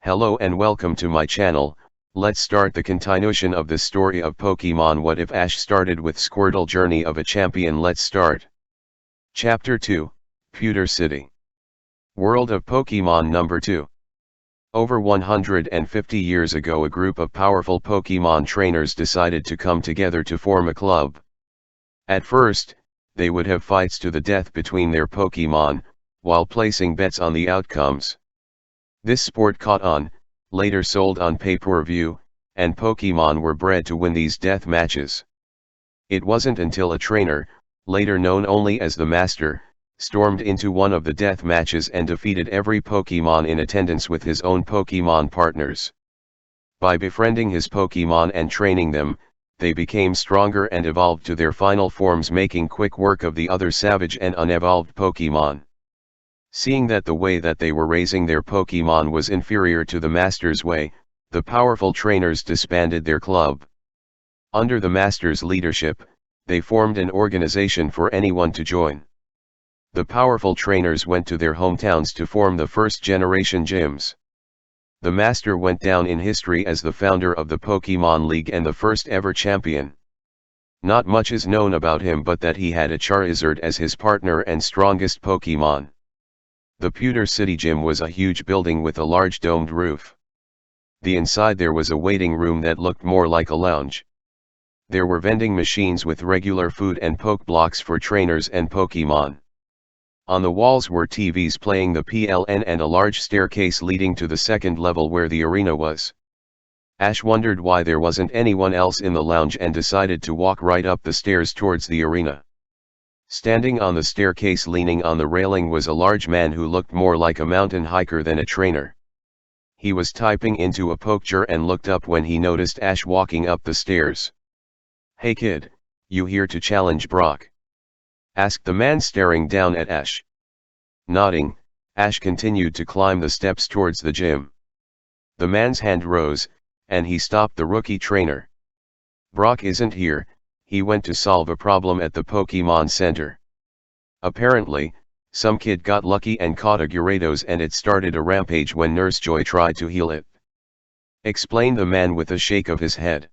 Hello and welcome to my channel. Let's start the continuation of the story of Pokemon. What if Ash started with Squirtle Journey of a Champion? Let's start. Chapter 2, Pewter City. World of Pokemon Number 2. Over 150 years ago, a group of powerful Pokemon trainers decided to come together to form a club. At first, they would have fights to the death between their Pokemon, while placing bets on the outcomes. This sport caught on, later sold on pay-per-view, and Pokemon were bred to win these death matches. It wasn't until a trainer, later known only as the Master, stormed into one of the death matches and defeated every Pokemon in attendance with his own Pokemon partners. By befriending his Pokemon and training them, they became stronger and evolved to their final forms, making quick work of the other savage and unevolved Pokemon. Seeing that the way that they were raising their Pokemon was inferior to the Master's way, the powerful trainers disbanded their club. Under the Master's leadership, they formed an organization for anyone to join. The powerful trainers went to their hometowns to form the first-generation gyms. The Master went down in history as the founder of the Pokemon League and the first ever champion. Not much is known about him but that he had a Charizard as his partner and strongest Pokemon. The Pewter City Gym was a huge building with a large domed roof. The inside there was a waiting room that looked more like a lounge. There were vending machines with regular food and poke blocks for trainers and Pokemon. On the walls were TVs playing the PLN and a large staircase leading to the second level where the arena was. Ash wondered why there wasn't anyone else in the lounge and decided to walk right up the stairs towards the arena. Standing on the staircase leaning on the railing was a large man who looked more like a mountain hiker than a trainer. He was typing into a pokejar and looked up when he noticed Ash walking up the stairs. "Hey kid, you here to challenge Brock?" asked the man staring down at Ash. Nodding, Ash continued to climb the steps towards the gym. The man's hand rose, and he stopped the rookie trainer. "Brock isn't here. He went to solve a problem at the Pokemon Center. Apparently, some kid got lucky and caught a Gyarados and it started a rampage when Nurse Joy tried to heal it," explained the man with a shake of his head.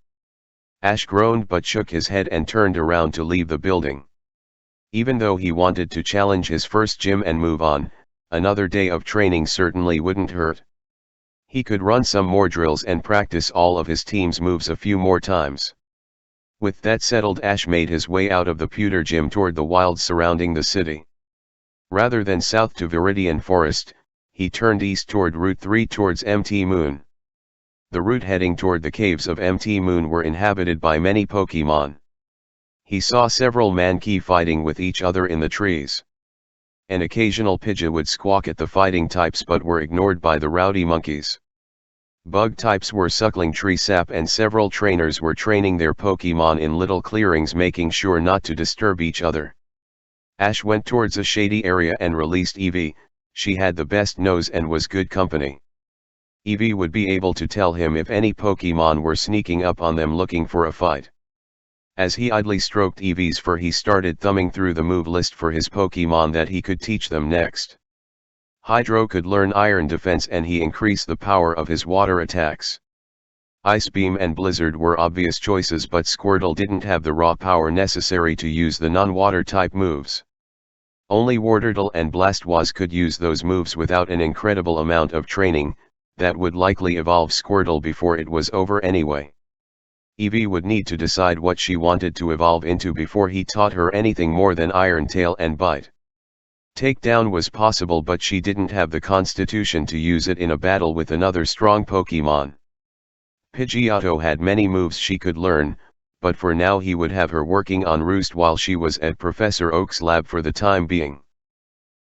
Ash groaned but shook his head and turned around to leave the building. Even though he wanted to challenge his first gym and move on, another day of training certainly wouldn't hurt. He could run some more drills and practice all of his team's moves a few more times. With that settled, Ash made his way out of the Pewter Gym toward the wilds surrounding the city. Rather than south to Viridian Forest, he turned east toward Route 3 towards Mt. Moon. The route heading toward the caves of Mt. Moon were inhabited by many Pokemon. He saw several Mankey fighting with each other in the trees. An occasional Pidgey would squawk at the fighting types but were ignored by the rowdy monkeys. Bug types were suckling tree sap and several trainers were training their Pokemon in little clearings, making sure not to disturb each other. Ash went towards a shady area and released Eevee. She had the best nose and was good company. Eevee would be able to tell him if any Pokemon were sneaking up on them looking for a fight. As he idly stroked Eevee's fur, he started thumbing through the move list for his Pokemon that he could teach them next. Hydro could learn Iron Defense and he increased the power of his water attacks. Ice Beam and Blizzard were obvious choices, but Squirtle didn't have the raw power necessary to use the non-water type moves. Only Wartortle and Blastoise could use those moves without an incredible amount of training, that would likely evolve Squirtle before it was over anyway. Eevee would need to decide what she wanted to evolve into before he taught her anything more than Iron Tail and Bite. Takedown was possible, but she didn't have the constitution to use it in a battle with another strong Pokemon. Pidgeotto had many moves she could learn, but for now he would have her working on Roost while she was at Professor Oak's lab for the time being.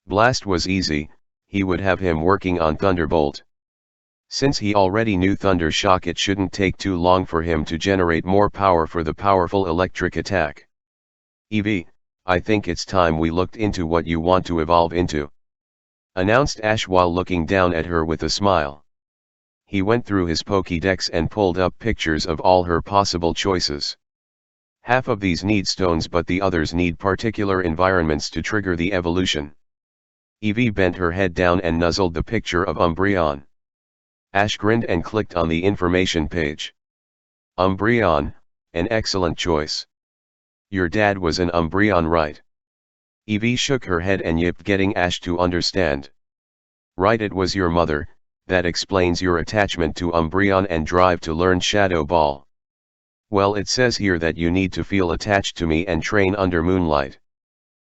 Blast was easy, he would have him working on Thunderbolt. Since he already knew Thunder Shock, it shouldn't take too long for him to generate more power for the powerful electric attack. "Eevee, I think it's time we looked into what you want to evolve into," announced Ash while looking down at her with a smile. He went through his Pokédex and pulled up pictures of all her possible choices. Half of these need stones but the others need particular environments to trigger the evolution. Eevee bent her head down and nuzzled the picture of Umbreon. Ash grinned and clicked on the information page. Umbreon, an excellent choice. Your dad was an Umbreon, right? Eevee shook her head and yipped, getting Ash to understand. Right, it was your mother. That explains your attachment to Umbreon and drive to learn Shadow Ball. Well, it says here that you need to feel attached to me and train under moonlight.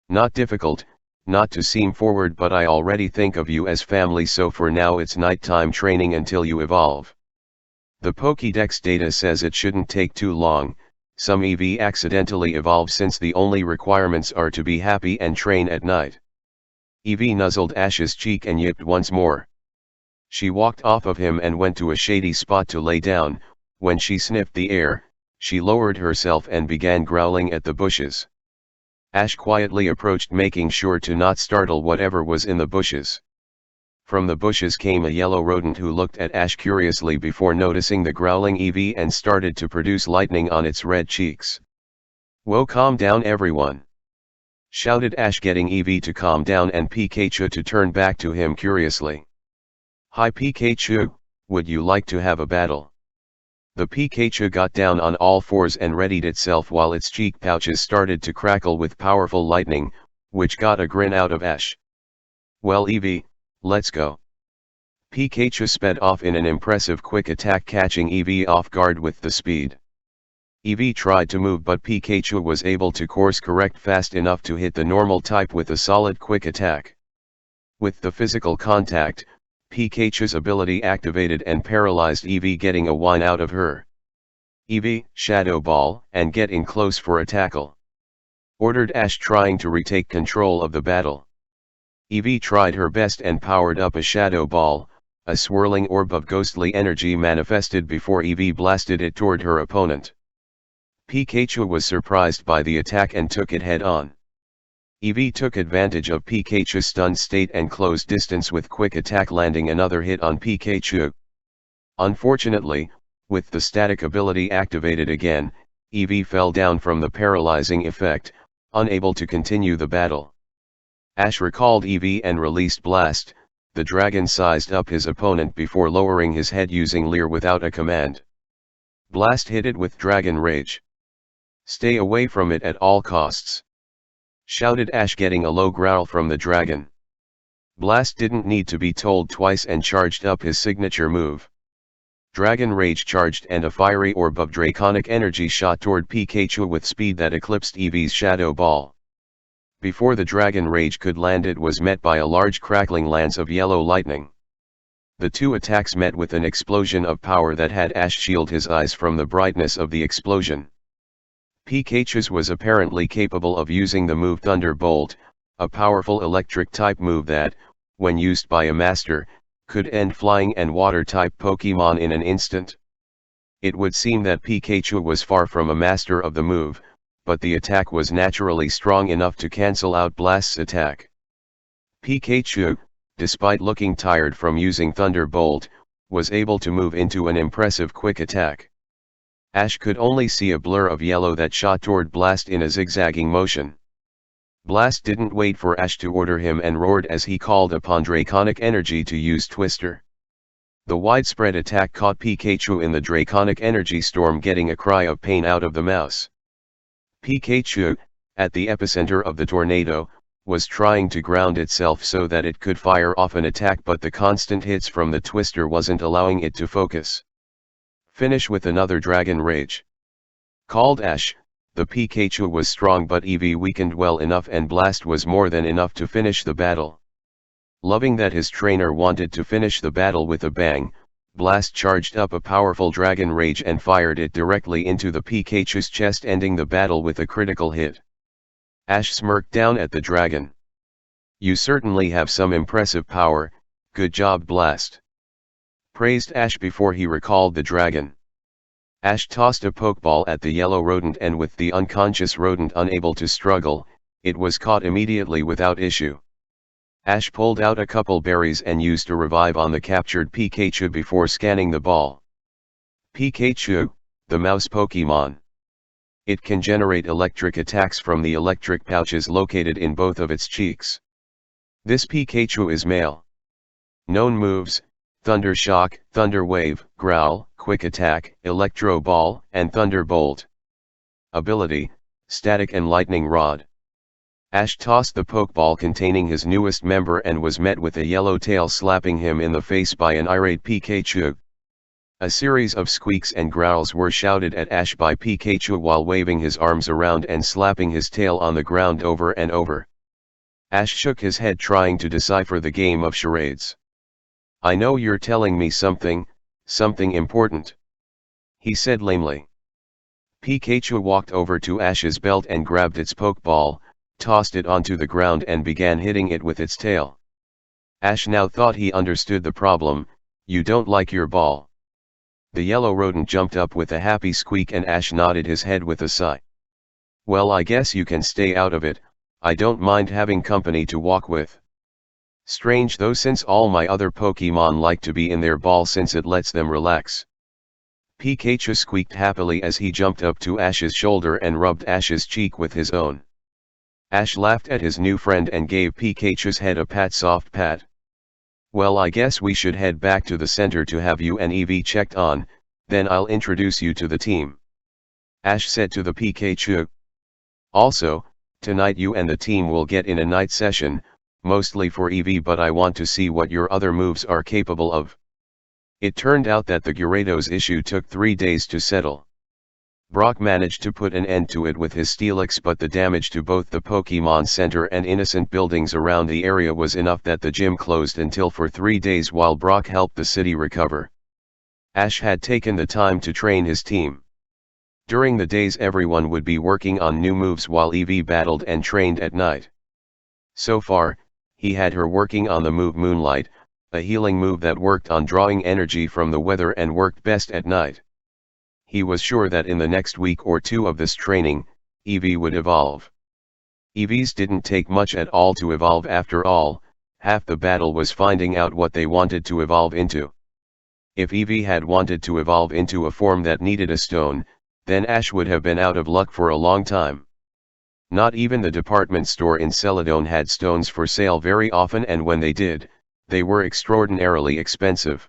Not difficult, not to seem forward, but I already think of you as family, so for now it's nighttime training until you evolve. The Pokédex data says it shouldn't take too long. Some Eevee accidentally evolve since the only requirements are to be happy and train at night. Eevee nuzzled Ash's cheek and yipped once more. She walked off of him and went to a shady spot to lay down. When she sniffed the air, she lowered herself and began growling at the bushes. Ash quietly approached, making sure to not startle whatever was in the bushes. From the bushes came a yellow rodent who looked at Ash curiously before noticing the growling Eevee and started to produce lightning on its red cheeks. "Whoa, calm down everyone!" shouted Ash, getting Eevee to calm down and Pikachu to turn back to him curiously. "Hi Pikachu, would you like to have a battle?" The Pikachu got down on all fours and readied itself while its cheek pouches started to crackle with powerful lightning, which got a grin out of Ash. "Well Eevee, let's go." Pikachu sped off in an impressive quick attack, catching Eevee off guard with the speed. Eevee tried to move, but Pikachu was able to course correct fast enough to hit the normal type with a solid quick attack. With the physical contact, Pikachu's ability activated and paralyzed Eevee, getting a whine out of her. "Eevee, Shadow Ball, and get in close for a tackle," ordered Ash, trying to retake control of the battle. Eevee tried her best and powered up a Shadow Ball. A swirling orb of ghostly energy manifested before Eevee blasted it toward her opponent. Pikachu was surprised by the attack and took it head on. Eevee took advantage of Pikachu's stunned state and closed distance with quick attack, landing another hit on Pikachu. Unfortunately, with the static ability activated again, Eevee fell down from the paralyzing effect, unable to continue the battle. Ash recalled Eevee and released Blast. The dragon sized up his opponent before lowering his head using Leer without a command. Blast hit it with Dragon Rage. "Stay away from it at all costs," shouted Ash, getting a low growl from the dragon. Blast didn't need to be told twice and charged up his signature move. Dragon Rage charged and a fiery orb of draconic energy shot toward Pikachu with speed that eclipsed Eevee's Shadow Ball. Before the Dragon Rage could land, it was met by a large crackling lance of yellow lightning. The two attacks met with an explosion of power that had Ash shield his eyes from the brightness of the explosion. Pikachu's was apparently capable of using the move Thunderbolt, a powerful electric-type move that, when used by a master, could end flying and water-type Pokémon in an instant. It would seem that Pikachu was far from a master of the move, but the attack was naturally strong enough to cancel out Blast's attack. Pikachu, despite looking tired from using Thunderbolt, was able to move into an impressive quick attack. Ash could only see a blur of yellow that shot toward Blast in a zigzagging motion. Blast didn't wait for Ash to order him and roared as he called upon Draconic Energy to use Twister. The widespread attack caught Pikachu in the Draconic Energy storm, getting a cry of pain out of the mouse. Pikachu, at the epicenter of the tornado, was trying to ground itself so that it could fire off an attack, but the constant hits from the Twister wasn't allowing it to focus. "Finish with another Dragon Rage," called Ash. The Pikachu was strong, but Eevee weakened well enough, and Blast was more than enough to finish the battle. Loving that his trainer wanted to finish the battle with a bang, Blast charged up a powerful Dragon Rage and fired it directly into the Pikachu's chest, ending the battle with a critical hit. Ash smirked down at the dragon. "You certainly have some impressive power, good job Blast," praised Ash before he recalled the dragon. Ash tossed a Pokeball at the yellow rodent, and with the unconscious rodent unable to struggle, it was caught immediately without issue. Ash pulled out a couple berries and used a revive on the captured Pikachu before scanning the ball. Pikachu, the mouse Pokemon. It can generate electric attacks from the electric pouches located in both of its cheeks. This Pikachu is male. Known moves: Thunder Shock, Thunder Wave, Growl, Quick Attack, Electro Ball, and Thunderbolt. Ability, Static and Lightning Rod. Ash tossed the Pokeball containing his newest member and was met with a yellow tail slapping him in the face by an irate Pikachu. A series of squeaks and growls were shouted at Ash by Pikachu while waving his arms around and slapping his tail on the ground over and over. Ash shook his head trying to decipher the game of charades. "I know you're telling me something important," he said lamely. Pikachu walked over to Ash's belt and grabbed its Pokeball, tossed it onto the ground and began hitting it with its tail. Ash now thought he understood the problem. "You don't like your ball?" The yellow rodent jumped up with a happy squeak and Ash nodded his head with a sigh. "Well, I guess you can stay out of it. I don't mind having company to walk with. Strange though, since all my other Pokemon like to be in their ball since it lets them relax." Pikachu squeaked happily as he jumped up to Ash's shoulder and rubbed Ash's cheek with his own. Ash laughed at his new friend and gave Pikachu's head a soft pat. "Well, I guess we should head back to the center to have you and Eevee checked on, then I'll introduce you to the team," Ash said to the Pikachu. "Also, tonight you and the team will get in a night session, mostly for Eevee, but I want to see what your other moves are capable of." It turned out that the Gyarados issue took 3 days to settle. Brock managed to put an end to it with his Steelix, but the damage to both the Pokemon Center and innocent buildings around the area was enough that the gym closed until for 3 days while Brock helped the city recover. Ash had taken the time to train his team. During the days everyone would be working on new moves while Eevee battled and trained at night. So far, he had her working on the move Moonlight, a healing move that worked on drawing energy from the weather and worked best at night. He was sure that in the next week or two of this training, Eevee would evolve. Eevees didn't take much at all to evolve after all. Half the battle was finding out what they wanted to evolve into. If Eevee had wanted to evolve into a form that needed a stone, then Ash would have been out of luck for a long time. Not even the department store in Celadon had stones for sale very often, and when they did, they were extraordinarily expensive.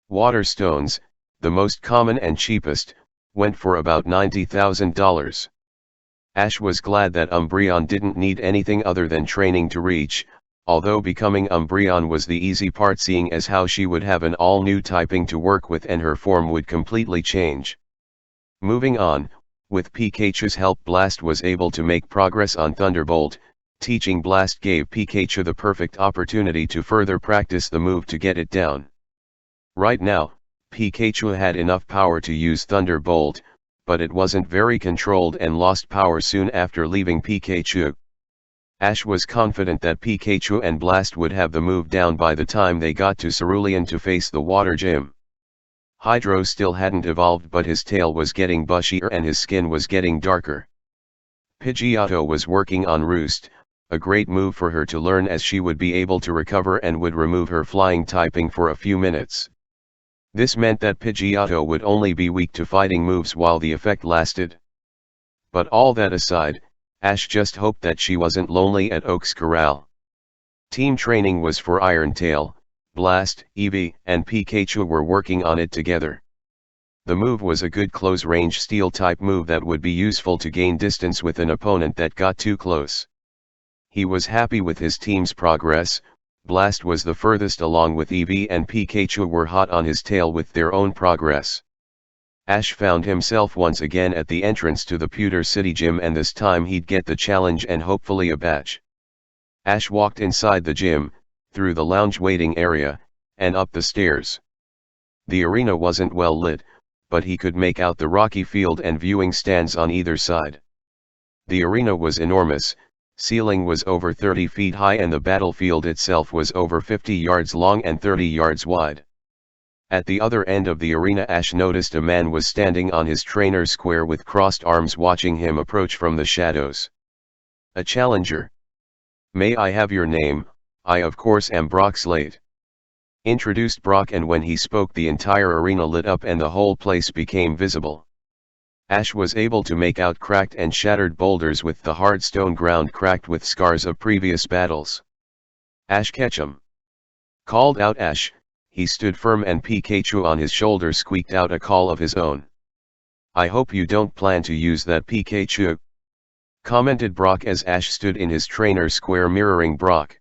Water stones, the most common and cheapest, went for about $90,000. Ash was glad that Umbreon didn't need anything other than training to reach, although becoming Umbreon was the easy part, seeing as how she would have an all-new typing to work with and her form would completely change. Moving on, with Pikachu's help, Blast was able to make progress on Thunderbolt. Teaching Blast gave Pikachu the perfect opportunity to further practice the move to get it down. Right now, Pikachu had enough power to use Thunderbolt, but it wasn't very controlled and lost power soon after leaving Pikachu. Ash was confident that Pikachu and Blast would have the move down by the time they got to Cerulean to face the water gym. Hydro still hadn't evolved, but his tail was getting bushier and his skin was getting darker. Pidgeotto was working on Roost, a great move for her to learn as she would be able to recover and would remove her flying typing for a few minutes. This meant that Pidgeotto would only be weak to fighting moves while the effect lasted. But all that aside, Ash just hoped that she wasn't lonely at Oak's Corral. Team training was for Iron-Tail, Blast, Eevee, and Pikachu were working on it together. The move was a good close-range Steel-type move that would be useful to gain distance with an opponent that got too close. He was happy with his team's progress. Blast was the furthest along with Eevee, and Pikachu were hot on his tail with their own progress. Ash found himself once again at the entrance to the Pewter City Gym, and this time he'd get the challenge and hopefully a badge. Ash walked inside the gym, through the lounge waiting area, and up the stairs. The arena wasn't well lit, but he could make out the rocky field and viewing stands on either side. The arena was enormous. Ceiling was over 30 feet high and the battlefield itself was over 50 yards long and 30 yards wide. At the other end of the arena, Ash noticed a man was standing on his trainer's square with crossed arms, watching him approach from the shadows. A challenger. "May I have your name?" "I of course am Brock Slate," introduced Brock, and when he spoke the entire arena lit up and the whole place became visible. Ash was able to make out cracked and shattered boulders with the hard stone ground cracked with scars of previous battles. "Ash Ketchum," called out Ash, he stood firm and Pikachu on his shoulder squeaked out a call of his own. "I hope you don't plan to use that, Pikachu," commented Brock as Ash stood in his trainer square mirroring Brock.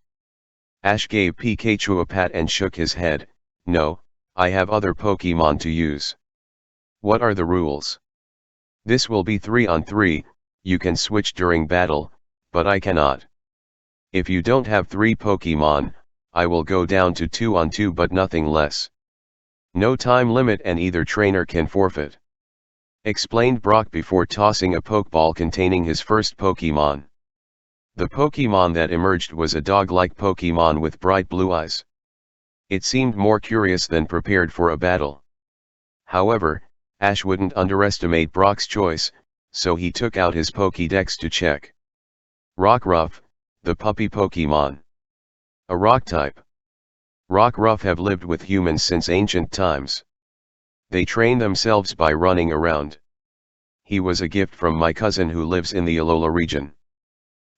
Ash gave Pikachu a pat and shook his head. "No, I have other Pokemon to use." "What are the rules?" "This will be 3-on-3, you can switch during battle, but I cannot. If you don't have 3 Pokemon, I will go down to 2-on-2 but nothing less. No time limit and either trainer can forfeit," explained Brock before tossing a Pokeball containing his first Pokemon. The Pokemon that emerged was a dog-like Pokemon with bright blue eyes. It seemed more curious than prepared for a battle. However, Ash wouldn't underestimate Brock's choice, so he took out his Pokédex to check. Rockruff, the puppy Pokemon. A rock type. Rockruff have lived with humans since ancient times. They train themselves by running around. He was a gift from my cousin who lives in the Alola region,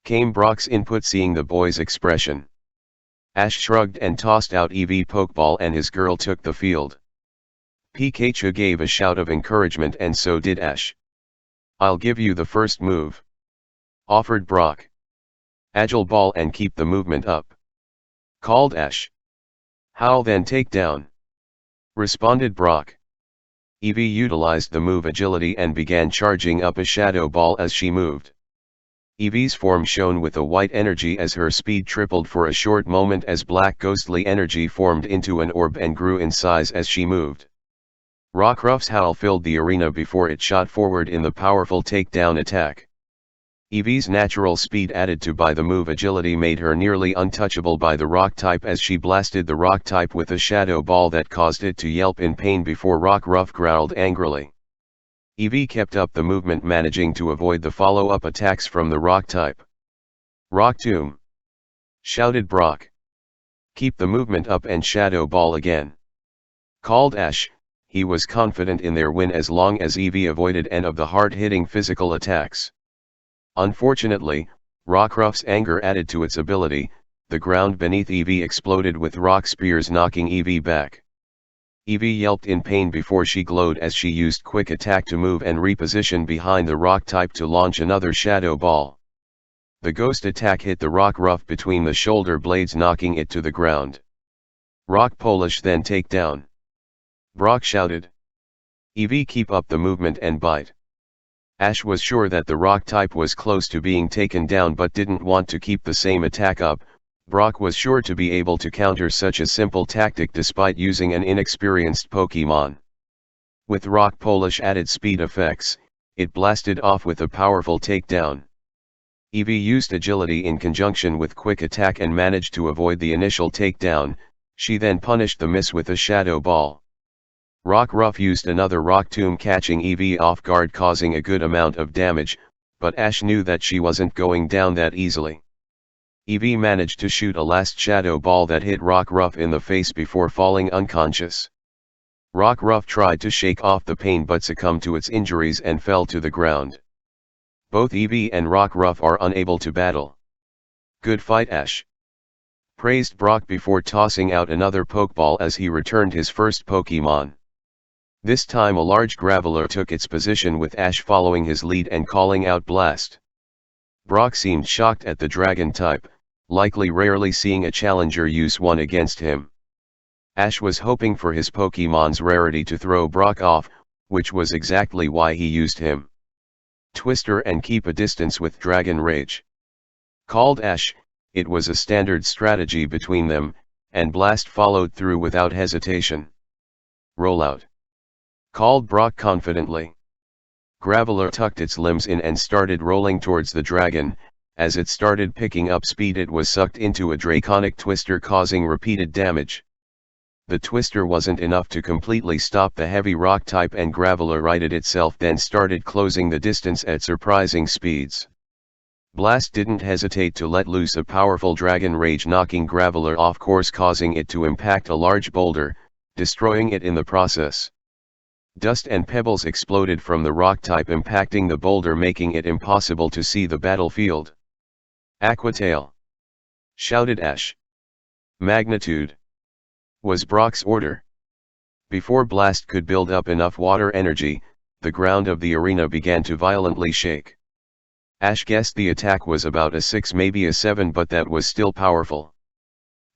came Brock's input, seeing the boy's expression. Ash shrugged and tossed out EV Pokeball and his girl took the field. Pikachu gave a shout of encouragement and so did Ash. "I'll give you the first move," offered Brock. "Agile Ball and keep the movement up," called Ash. "Howl then take down," responded Brock. Eevee utilized the move Agility and began charging up a Shadow Ball as she moved. Eevee's form shone with a white energy as her speed tripled for a short moment as black ghostly energy formed into an orb and grew in size as she moved. Rockruff's howl filled the arena before it shot forward in the powerful takedown attack. Eevee's natural speed added to by the move Agility made her nearly untouchable by the rock type as she blasted the rock type with a shadow ball that caused it to yelp in pain before Rockruff growled angrily. Eevee kept up the movement, managing to avoid the follow-up attacks from the rock type. "Rock Tomb!" shouted Brock. "Keep the movement up and shadow ball again," called Ash. He was confident in their win as long as Eevee avoided any of the hard-hitting physical attacks. Unfortunately, Rockruff's anger added to its ability. The ground beneath Eevee exploded with rock spears, knocking Eevee back. Eevee yelped in pain before she glowed as she used Quick Attack to move and reposition behind the rock type to launch another Shadow Ball. The Ghost Attack hit the Rockruff between the shoulder blades, knocking it to the ground. "Rock Polish then take down," Brock shouted. "Eevee keep up the movement and bite." Ash was sure that the rock type was close to being taken down but didn't want to keep the same attack up. Brock was sure to be able to counter such a simple tactic despite using an inexperienced Pokemon. With Rock Polish added speed effects, it blasted off with a powerful takedown. Eevee used Agility in conjunction with Quick Attack and managed to avoid the initial takedown. She then punished the miss with a Shadow Ball. Rockruff used another Rock Tomb, catching Eevee off guard, causing a good amount of damage, but Ash knew that she wasn't going down that easily. Eevee managed to shoot a last Shadow Ball that hit Rockruff in the face before falling unconscious. Rockruff tried to shake off the pain but succumbed to its injuries and fell to the ground. Both Eevee and Rockruff are unable to battle. "Good fight, Ash," praised Brock before tossing out another Pokeball as he returned his first Pokemon. This time a large Graveler took its position with Ash following his lead and calling out Blast. Brock seemed shocked at the Dragon type, likely rarely seeing a challenger use one against him. Ash was hoping for his Pokemon's rarity to throw Brock off, which was exactly why he used him. "Twister and keep a distance with Dragon Rage," called Ash. It was a standard strategy between them, and Blast followed through without hesitation. "Rollout," called Brock confidently. Graveler tucked its limbs in and started rolling towards the dragon. As it started picking up speed, it was sucked into a Draconic Twister, causing repeated damage. The Twister wasn't enough to completely stop the heavy rock type, and Graveler righted itself, then started closing the distance at surprising speeds. Blast didn't hesitate to let loose a powerful Dragon Rage, knocking Graveler off course, causing it to impact a large boulder, destroying it in the process. Dust and pebbles exploded from the rock type, impacting the boulder, making it impossible to see the battlefield. "Aqua Tail," shouted Ash. "Magnitude," was Brock's order. Before Blast could build up enough water energy, the ground of the arena began to violently shake. Ash guessed the attack was about a 6, maybe a 7, but that was still powerful.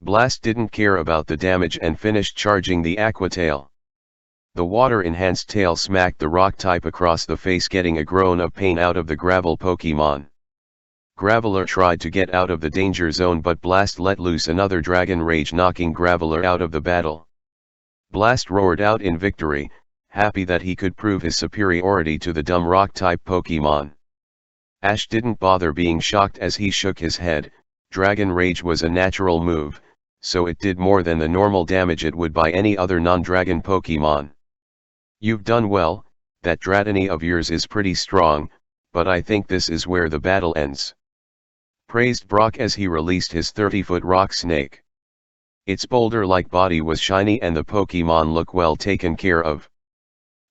Blast didn't care about the damage and finished charging the Aqua Tail. The water-enhanced tail smacked the rock type across the face, getting a groan of pain out of the Gravel Pokemon. Graveler tried to get out of the danger zone, but Blast let loose another Dragon Rage, knocking Graveler out of the battle. Blast roared out in victory, happy that he could prove his superiority to the dumb rock-type Pokemon. Ash didn't bother being shocked as he shook his head. Dragon Rage was a natural move, so it did more than the normal damage it would by any other non-dragon Pokemon. "You've done well, that Dratini of yours is pretty strong, but I think this is where the battle ends," praised Brock as he released his 30-foot rock snake. Its boulder-like body was shiny and the Pokemon looked well taken care of.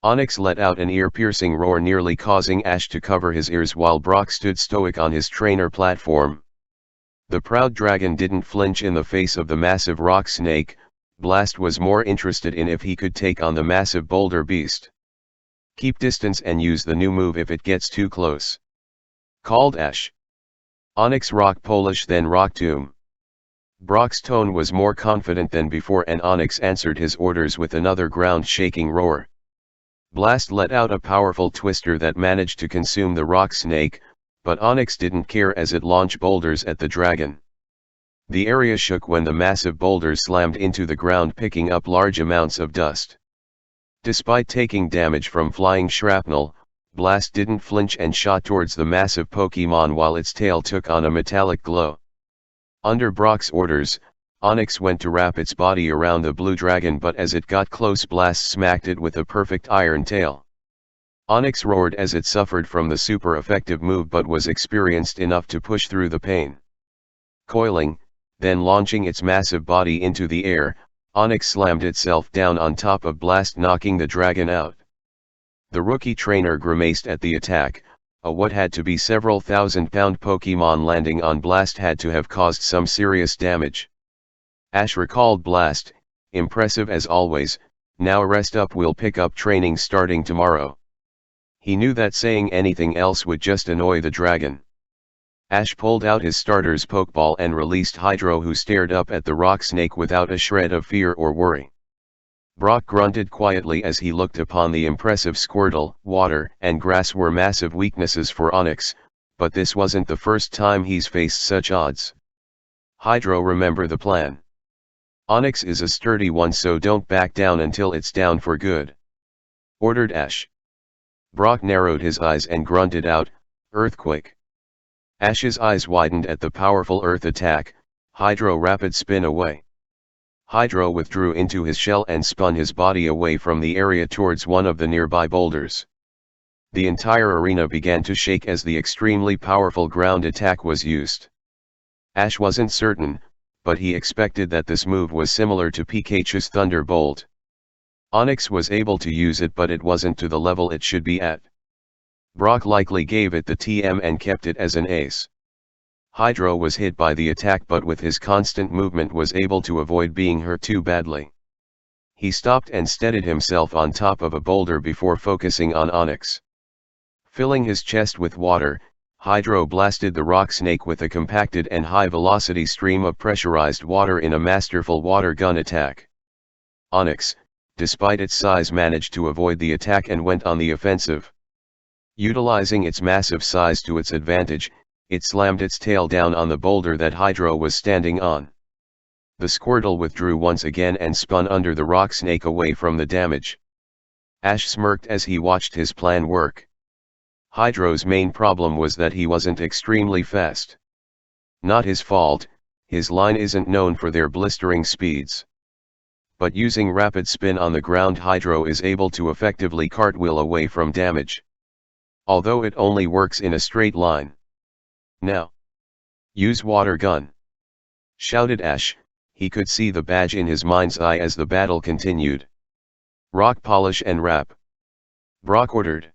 Onix let out an ear-piercing roar, nearly causing Ash to cover his ears, while Brock stood stoic on his trainer platform. The proud dragon didn't flinch in the face of the massive rock snake. Blast was more interested in if he could take on the massive boulder beast. "Keep distance and use the new move if it gets too close," called Ash. "Onix Rock Polish, then Rock Tomb." Brock's tone was more confident than before, and Onix answered his orders with another ground-shaking roar. Blast let out a powerful twister that managed to consume the rock snake, but Onix didn't care as it launched boulders at the dragon. The area shook when the massive boulders slammed into the ground, picking up large amounts of dust. Despite taking damage from flying shrapnel, Blast didn't flinch and shot towards the massive Pokemon while its tail took on a metallic glow. Under Brock's orders, Onix went to wrap its body around the blue dragon, but as it got close, Blast smacked it with a perfect iron tail. Onix roared as it suffered from the super effective move, but was experienced enough to push through the pain. Coiling, then launching its massive body into the air, Onix slammed itself down on top of Blast, knocking the dragon out. The rookie trainer grimaced at the attack. What had to be several thousand-pound Pokemon landing on Blast had to have caused some serious damage. Ash recalled Blast, impressive as always. "Now rest up, we'll pick up training starting tomorrow." He knew that saying anything else would just annoy the dragon. Ash pulled out his starter's Pokeball and released Hydro, who stared up at the rock snake without a shred of fear or worry. Brock grunted quietly as he looked upon the impressive Squirtle. Water and grass were massive weaknesses for Onix, but this wasn't the first time he's faced such odds. "Hydro, remember the plan. Onix is a sturdy one, so don't back down until it's down for good," ordered Ash. Brock narrowed his eyes and grunted out, "Earthquake." Ash's eyes widened at the powerful earth attack. Hydro rapid spin away. Hydro withdrew into his shell and spun his body away from the area towards one of the nearby boulders. The entire arena began to shake as the extremely powerful ground attack was used. Ash wasn't certain, but he expected that this move was similar to Pikachu's Thunderbolt. Onix was able to use it, but it wasn't to the level it should be at. Brock likely gave it the TM and kept it as an ace. Hydro was hit by the attack, but with his constant movement was able to avoid being hurt too badly. He stopped and steadied himself on top of a boulder before focusing on Onix. Filling his chest with water, Hydro blasted the rock snake with a compacted and high-velocity stream of pressurized water in a masterful water gun attack. Onix, despite its size, managed to avoid the attack and went on the offensive. Utilizing its massive size to its advantage, it slammed its tail down on the boulder that Hydro was standing on. The Squirtle withdrew once again and spun under the rock snake away from the damage. Ash smirked as he watched his plan work. Hydro's main problem was that he wasn't extremely fast. Not his fault, his line isn't known for their blistering speeds. But using rapid spin on the ground, Hydro is able to effectively cartwheel away from damage. Although it only works in a straight line. "Now, use water gun," shouted Ash. He could see the badge in his mind's eye as the battle continued. "Rock polish and wrap," Brock ordered.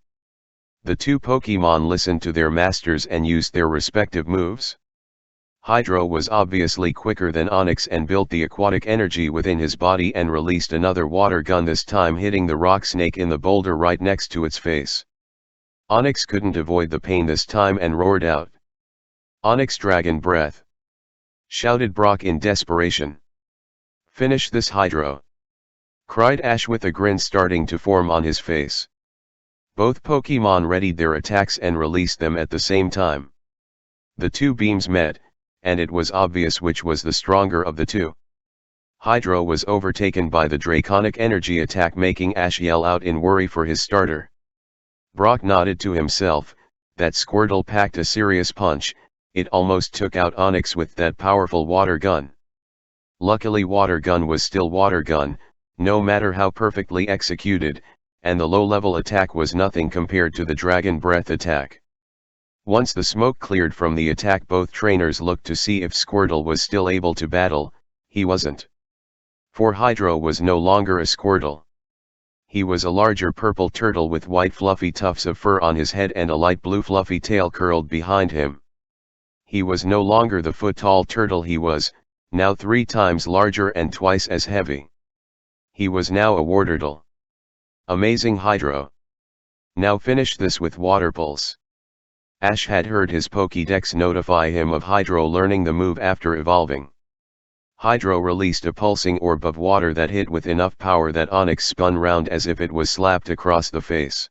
The two Pokemon listened to their masters and used their respective moves. Hydro was obviously quicker than Onyx and built the aquatic energy within his body and released another water gun, this time hitting the rock snake in the boulder right next to its face. Onyx couldn't avoid the pain this time and roared out. "Onyx Dragon Breath!" shouted Brock in desperation. "Finish this, Hydro!" cried Ash with a grin starting to form on his face. Both Pokémon readied their attacks and released them at the same time. The two beams met, and it was obvious which was the stronger of the two. Hydro was overtaken by the Draconic Energy attack, making Ash yell out in worry for his starter. Brock nodded to himself. That Squirtle packed a serious punch. It almost took out Onyx with that powerful water gun. Luckily water gun was still water gun, no matter how perfectly executed, and the low-level attack was nothing compared to the Dragon Breath attack. Once the smoke cleared from the attack, both trainers looked to see if Squirtle was still able to battle. He wasn't. For Hydro was no longer a Squirtle. He was a larger purple turtle with white fluffy tufts of fur on his head and a light blue fluffy tail curled behind him. He was no longer the foot-tall turtle he was, now 3 times larger and twice as heavy. He was now a Wartortle. Amazing, Hydro! Now finish this with Water Pulse. Ash had heard his Pokédex notify him of Hydro learning the move after evolving. Hydro released a pulsing orb of water that hit with enough power that Onyx spun round as if it was slapped across the face.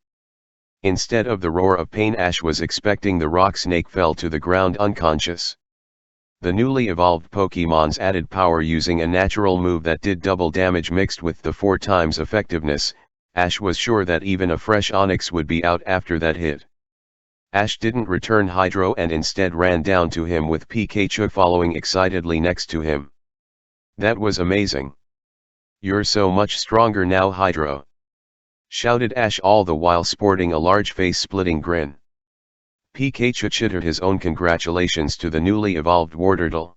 Instead of the roar of pain Ash was expecting, the rock snake fell to the ground unconscious. The newly evolved Pokémon's added power using a natural move that did double damage mixed with the 4 times effectiveness. Ash was sure that even a fresh Onyx would be out after that hit. Ash didn't return Hydro and instead ran down to him with Pikachu following excitedly next to him. "That was amazing. You're so much stronger now, Hydro!" shouted Ash, all the while sporting a large face-splitting grin. Pikachu chittered his own congratulations to the newly evolved Wartortle.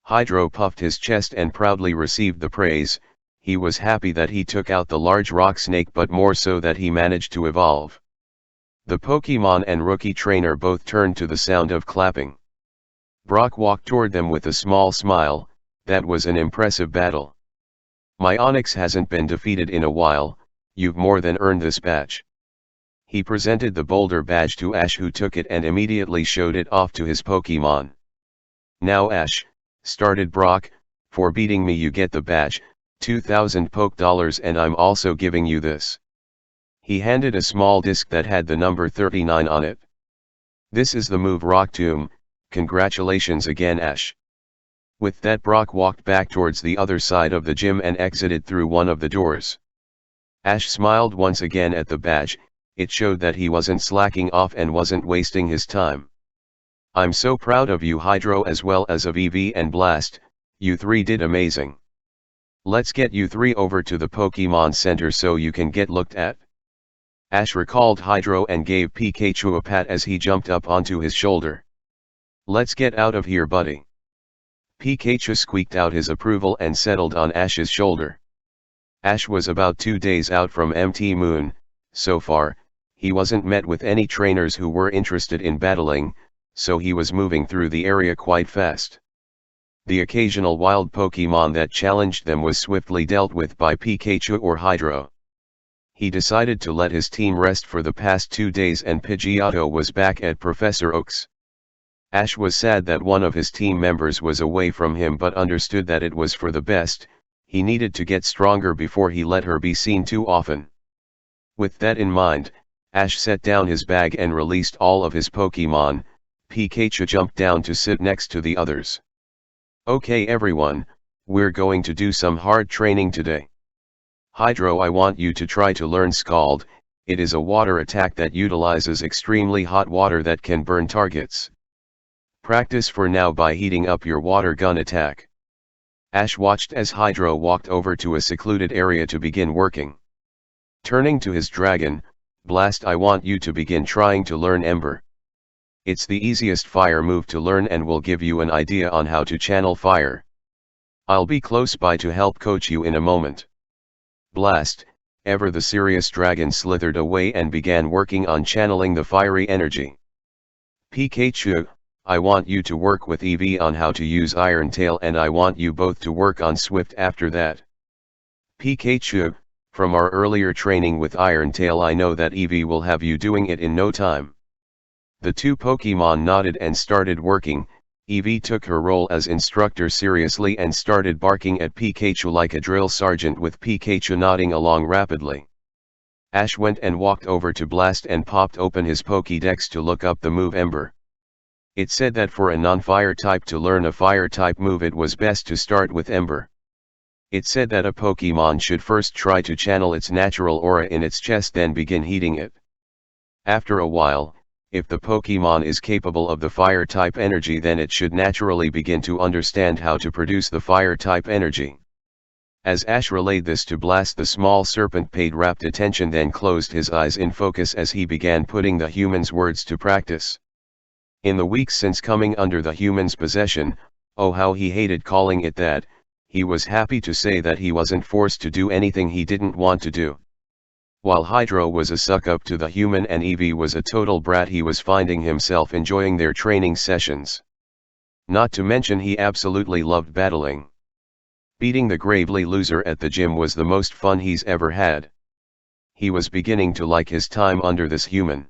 Hydro puffed his chest and proudly received the praise. He was happy that he took out the large rock snake, but more so that he managed to evolve. The Pokémon and rookie trainer both turned to the sound of clapping. Brock walked toward them with a small smile. "That was an impressive battle. My Onyx hasn't been defeated in a while. You've more than earned this badge." He presented the boulder badge to Ash, who took it and immediately showed it off to his Pokémon. "Now Ash," started Brock, "for beating me you get the badge, 2,000 Poke Dollars, and I'm also giving you this." He handed a small disc that had the number 39 on it. "This is the move Rock Tomb. Congratulations again, Ash." With that, Brock walked back towards the other side of the gym and exited through one of the doors. Ash smiled once again at the badge. It showed that he wasn't slacking off and wasn't wasting his time. "I'm so proud of you, Hydro, as well as of Eevee and Blast. You 3 did amazing. Let's get you 3 over to the Pokémon Center so you can get looked at." Ash recalled Hydro and gave Pikachu a pat as he jumped up onto his shoulder. "Let's get out of here, buddy." Pikachu squeaked out his approval and settled on Ash's shoulder. Ash was about 2 days out from MT Moon. So far, he wasn't met with any trainers who were interested in battling, so he was moving through the area quite fast. The occasional wild Pokémon that challenged them was swiftly dealt with by Pikachu or Hydro. He decided to let his team rest for the past 2 days, and Pidgeotto was back at Professor Oak's. Ash was sad that one of his team members was away from him, but understood that it was for the best. He needed to get stronger before he let her be seen too often. With that in mind, Ash set down his bag and released all of his Pokémon. Pikachu jumped down to sit next to the others. "Okay everyone, we're going to do some hard training today. Hydro, I want you to try to learn Scald. It is a water attack that utilizes extremely hot water that can burn targets. Practice for now by heating up your water gun attack." Ash watched as Hydro walked over to a secluded area to begin working. Turning to his dragon, "Blast, I want you to begin trying to learn Ember. It's the easiest fire move to learn and will give you an idea on how to channel fire. I'll be close by to help coach you in a moment." Blast. Ever the serious dragon slithered away and began working on channeling the fiery energy. "Pikachu, I want you to work with Eevee on how to use Iron Tail, and I want you both to work on Swift after that. Pikachu, from our earlier training with Iron Tail I know that Eevee will have you doing it in no time. The two Pokemon nodded and started working. Eevee took her role as instructor seriously and started barking at Pikachu like a drill sergeant, with Pikachu nodding along rapidly. Ash went and walked over to Blast and popped open his Pokédex to look up the move Ember. It said that for a non-fire type to learn a fire type move it was best to start with Ember. It said that a Pokemon should first try to channel its natural aura in its chest, then begin heating it. After a while, if the Pokemon is capable of the fire type energy, then it should naturally begin to understand how to produce the fire type energy. As Ash relayed this to Blast, the small serpent paid rapt attention, then closed his eyes in focus as he began putting the human's words to practice. In the weeks since coming under the human's possession, oh how he hated calling it that, he was happy to say that he wasn't forced to do anything he didn't want to do. While Hydro was a suck-up to the human and Eevee was a total brat, he was finding himself enjoying their training sessions. Not to mention he absolutely loved battling. Beating the Gravely loser at the gym was the most fun he's ever had. He was beginning to like his time under this human.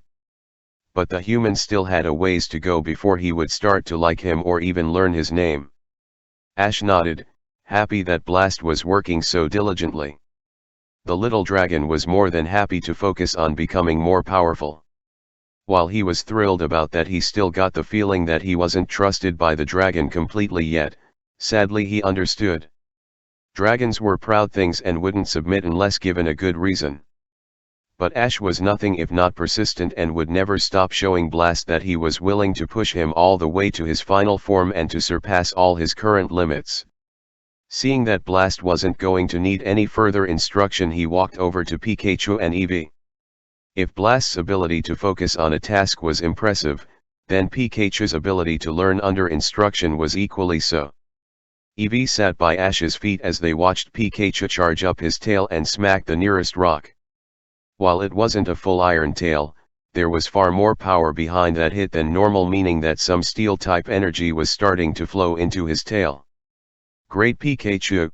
But the human still had a ways to go before he would start to like him or even learn his name. Ash nodded, happy that Blast was working so diligently. The little dragon was more than happy to focus on becoming more powerful. While he was thrilled about that, he still got the feeling that he wasn't trusted by the dragon completely yet. Sadly, he understood. Dragons were proud things and wouldn't submit unless given a good reason. But Ash was nothing if not persistent and would never stop showing Blast that he was willing to push him all the way to his final form and to surpass all his current limits. Seeing that Blast wasn't going to need any further instruction, he walked over to Pikachu and Eevee. If Blast's ability to focus on a task was impressive, then Pikachu's ability to learn under instruction was equally so. Eevee sat by Ash's feet as they watched Pikachu charge up his tail and smack the nearest rock. While it wasn't a full Iron Tail, there was far more power behind that hit than normal, meaning that some Steel-type energy was starting to flow into his tail. Great Pikachu!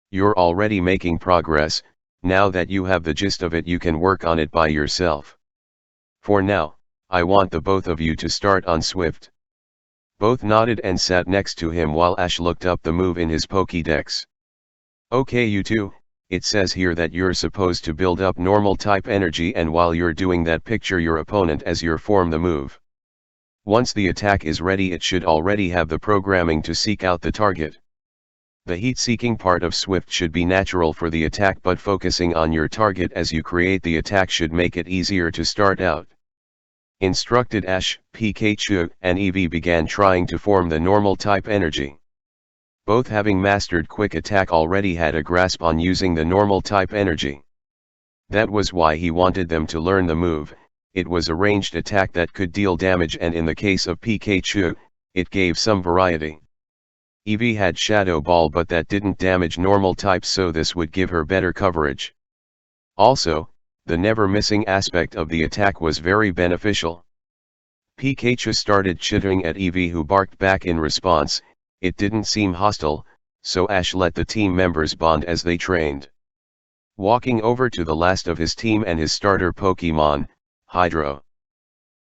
You're already making progress. Now that you have the gist of it, you can work on it by yourself. For now, I want the both of you to start on Swift. Both nodded and sat next to him while Ash looked up the move in his Pokédex. Okay, you two. It says here that you're supposed to build up normal type energy, and while you're doing that, picture your opponent as your form the move. Once the attack is ready, it should already have the programming to seek out the target. The heat-seeking part of Swift should be natural for the attack, but focusing on your target as you create the attack should make it easier to start out. Instructed Ash, Pikachu and Eevee began trying to form the normal type energy. Both, having mastered quick attack, already had a grasp on using the normal type energy. That was why he wanted them to learn the move. It was a ranged attack that could deal damage, and in the case of Pikachu, it gave some variety. Eevee had Shadow Ball, but that didn't damage normal types, so this would give her better coverage. Also, the never-missing aspect of the attack was very beneficial. Pikachu started chittering at Eevee, who barked back in response. It didn't seem hostile, so Ash let the team members bond as they trained. Walking over to the last of his team and his starter Pokemon, Hydro.